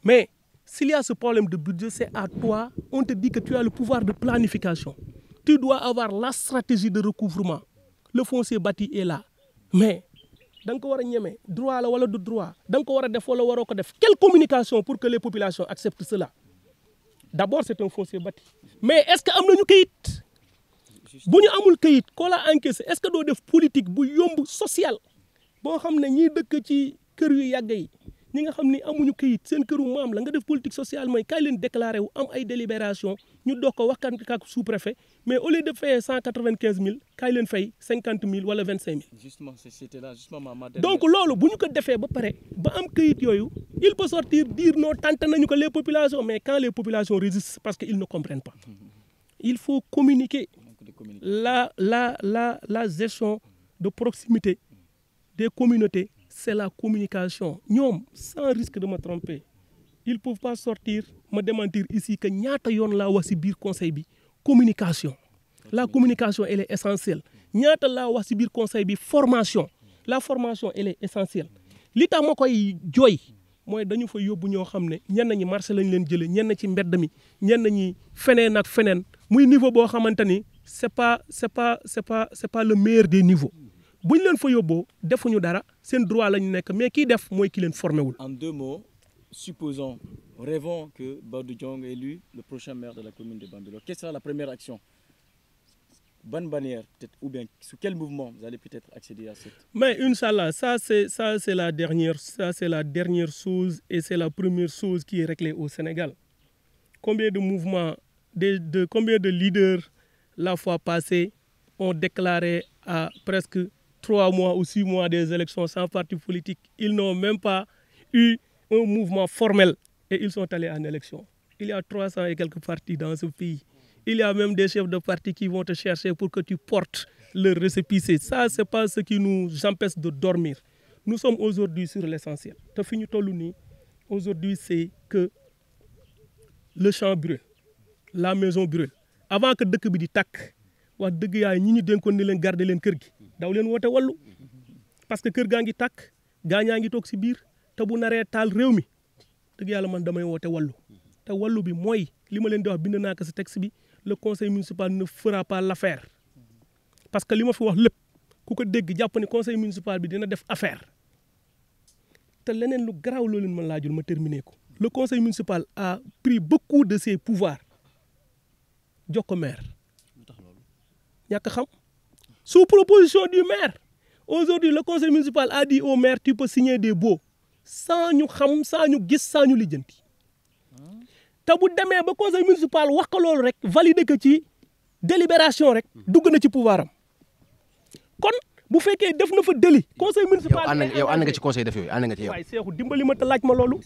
Mais s'il y a ce problème de budget, c'est à toi. On te dit que tu as le pouvoir de planification. Tu dois avoir la stratégie de recouvrement. Le foncier bâti est là. Mais da nga ko war a ñeme droit la wala du droit da nga ko war a def wala waroo ko def. Quelle communication pour que les populations acceptent cela? D'abord, c'est un foncier bâti. Mais est-ce que am nañu kayit? bu ñu amul kayit koo la encaissé est-ce que doo def politique bu yomb social boo xam ne ñiy dëkk ci kër yu yàgg yi ñi nga xam ni amuñu kayit seen këru maam la nga def politique sociale mooy kaay leen déclaré wu am ay délibération ñu doog ko waxtaan ak sous-préfet mais au lieu de payer 195 000 kaay leen fay 50 000 wala 25 000. Justement, c'était là justement ma donc loolu bu ñu ko defee ba pare ba am kayit yooyu il peut sortir dire non tante nañu ko les populations mais quand les populations résistent parce que ils ne comprennent pas il faut communiquer. La gestion de proximité des communautés, c'est la communication. Ñoom, sans risque de me tromper, ils ne peuvent pas sortir, me démentir ici que ñaata yoon laa wax ci biir conseil bi communication. La communication, elle est essentielle. Ñaata laa wax ci biir conseil bi formation. La formation, elle est essentielle. Li tax ma koy jooy mooy dañu fa yóbbu ñoo xam ne ñenn ñi marché lañ leen jëlee ñenn ci mbedd mi ñenn ñi feneen ak feneen muy niveau boo xamante ni c'est pas le meilleur des niveaux bu ñu leen fa yóbboo defuñu dara seen droit la ñu nekk mais kii def mooy ki leen formé wul. En 2 mots, supposons, rêvons que Badou Diong est élu le prochain maire de la commune de Bambilor. Quelle sera la première action? Bonne bannière, peut-être, ou bien sous quel mouvement vous allez peut-être accéder à cette... Mais Inch'Allah, ça c'est la dernière chose et c'est la première chose qui est réglée au Sénégal. Combien de mouvements, combien de leaders la fois passée ont déclaré à presque 3 mois ou 6 mois des élections sans parti politique. Ils n'ont même pas eu un mouvement formel et ils sont allés en élection. Il y a 300 et quelques partis dans ce pays. Il y a même des chefs de parti qui vont te chercher pour que tu portes leur récépissé. Ça, ce n'est pas ce qui nous empêche de dormir. Nous sommes aujourd'hui sur l'essentiel. Aujourd'hui, c'est que le champ brûle, la maison brûle. Avant que dëkk bi di tàkk wax dëgg yaay ñi ñu dénkoon ni leen garder leen kër gi daw leen woote wallu parce que kër gaa ngi tàkk gaa ñaa ngi toog si biir te bu naree taal réew mi dëgg yàlla man damay woote wallu te wallu bi mooy li ma leen di wax bind naa ko si texte bi le conseil municipal ne fera pas l'affaire parce que li ma fi wax lépp ku ko dégg jàpp ni conseil municipal bi dina def affaire te leneen lu garaaw loo leen ma laajul ma terminer ko le conseil municipal a pris beaucoup de ses pouvoirs jox ko maire ñàkk xam sous proposition du maire aujourd'hui le conseil municipal a dit au maire tu peux signer des baux sans ñu xam sans ñu gis sans ñu lijjanti te bu demee ba conseil municipal wax ko loolu rek valider ko ci délibération rek dugg na ci pouvoir am kon bu fekkee def na fa délit conseil municipal yow ànd nga ci conseil def yooyu ànd nga ci yow waaye Seexu dimbali ma te laaj ma loolu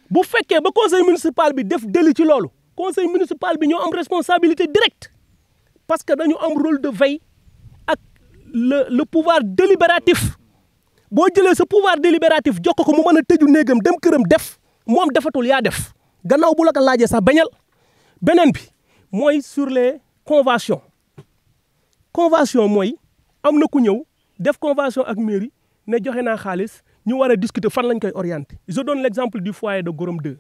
bu fekkee ba conseil municipal bi def délit ci loolu conseil municipal bi ñoo am responsabilité directe parce que dañu am rôle de veille ak le pouvoir délibératif boo jëlee sa pouvoir délibératif jox ko mu mën a tëju néegam dem këram def moom defatul yaa def gannaaw bu la ko laajee sax bañal beneen bi mooy sur les conventions mooy am na ku ñëw def convention ak mairie ne joxe naa xaalis ñu war a discuter fan lañ koy orienter je donne l'exemple du foyer de Gorom 2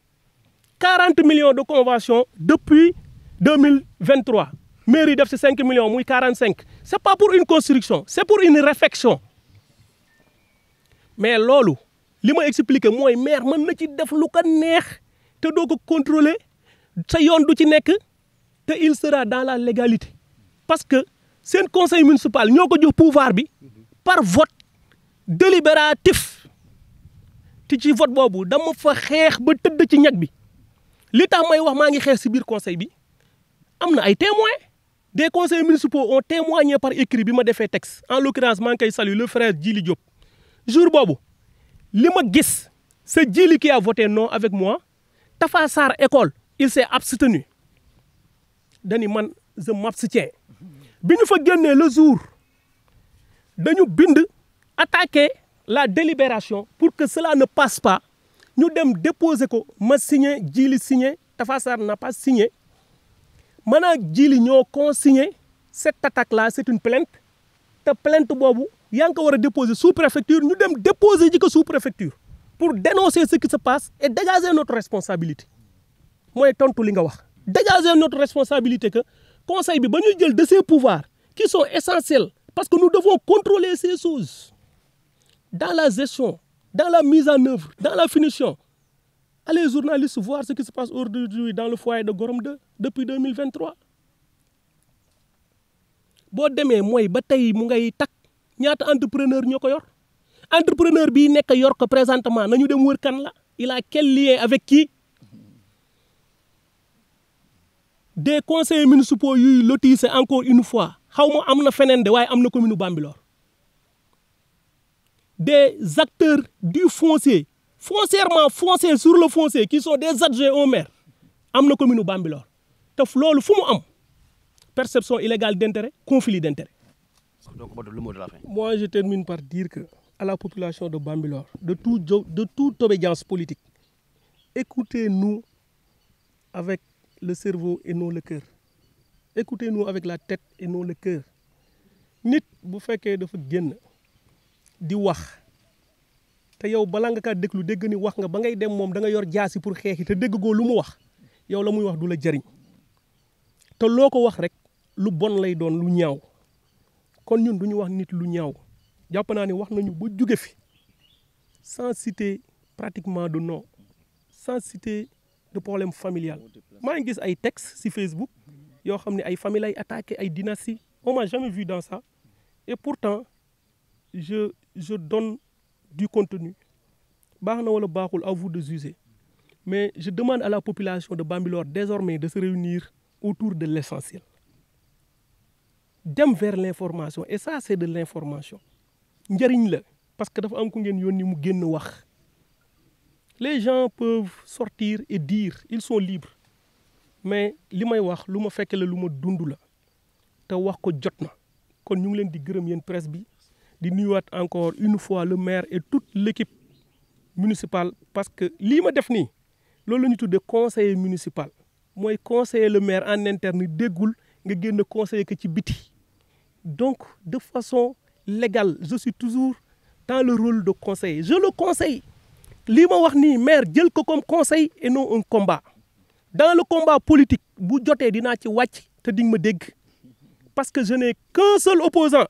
40 millions de convention depuis 2023 mairie def ci 5 millions muy 45 c'est pas pour une construction c'est pour une réfection mais loolu li ma expliqué mooy maire mën na ci def lu ko neex te doo ko contrôler sa yoon du ci nekk te il sera dans la légalité parce que seen conseil municipal ñoo ko jox pouvoir bi par vote délibératif te ci vote boobu dama fa xeex ba tëdd ci ñag bi li tax may wax maa ngi xeex ci biir conseil bi am na ay témoins des conseils municipaux ont témoigné par écrit bi ma defee texte en l'occurrence maa ngi koy saluer le frère Djili Diop jour boobu li ma gis c'est Djili qui a voté non avec moi Tafa Sarr école il s'est abstenu dani man je m'abstiens bi ñu fa génnee le jour dañu bind attaquer la délibération pour que cela ne passe pas ñu dem déposer ko ma signé Djili signé Tafa Sarr n'a pas signé man ak Djili ñoo consigné cette attaque là c'est une plainte te plainte boobu yaa ngi ko war a déposer sous préfecture ñu dem déposer ji ko sous préfecture pour dénoncer ce qui se passe et dégager notre responsabilité mooy tontu li nga wax. dégager notre responsabilité que conseil bi ba ñuy jël de ces pouvoirs qui sont essentiels parce que nous devons contrôler ces choses dans la gestion, dans la mise en œuvre, dans la finition. Allez journalistes voir ce qui se passe aujourd'hui dans le foyer de Gorom 2 depuis 2023. boo demee mooy ba tey mu ngay takk ñaata entrepreneur ñoo ko yor entrepreneur bii nekk yor ko présentement nañu dem wër kan la il a quel lien avec qui des conseillers municipaux yuy lotissé encore une fois xaw ma am na feneen de waaye am na commune Bambilor des acteurs du foncier foncièrement foncier sur le foncier qui sont des adjoints au maire am na commune Bambilor te loolu fu mu am perception illégale d'intérêt, conflit d'intérêt. Donc, le mot de la fin. Moi, je termine par dire que à la population de Bambilor, de toute obédience politique, écoutez-nous avec le cerveau et non le cœur. Écoutez-nous avec la tête et non le cœur. Nit bu fekkee dafa génn di wax te yow balaa nga kaa déglu dégg ni wax nga ba ngay dem moom da nga yor jaasi pour xeexi te dégg goo lu mu wax yow la muy wax du la jariñ te loo ko wax rek lu bon lay doon lu ñaaw kon ñun duñu wax nit lu ñaaw jàpp naa ni wax nañu ba jóge fi sans citer pratiquement de nom sans citer de problème familial maa ngi gis ay textes ci Facebook yoo xam ne ay famille ay attaqué ay dynastie on m'a jamais vu dans ça et pourtant je donne du contenu baax na wala baaxul à vous de juger mais je demande à la population de Bambilor désormais de se réunir autour de l'essentiel dem vers l'information et ça c'est de l'information njëriñ la parce que dafa am ku ngeen yónni mu génn wax les gens peuvent sortir et dire ils sont libres mais li may wax lu ma fekk la lu ma dund la te wax ko jot na kon ñu ngi leen di gërëm yéen presse bi di nuyuwaat encore une fois le maire et toute l'équipe municipale parce que lii ma def nii loolu la ñu tuddee conseiller municipal mooy conseiller le maire en interne déggul nga génn conseiller que ci biti donc de façon légale je suis toujours dans le rôle de conseiller je le conseille lii ma wax nii maire jël ko comme conseil et non un combat dans le combat politique bu jotee dinaa ci wàcc te di nga ma dégg parce que je n'ai qu'un seul opposant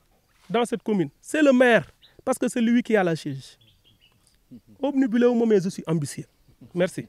dans cette commune c'est le maire parce que c'est lui qui a la chaise obnubilé wu ma mais je suis ambitieux merci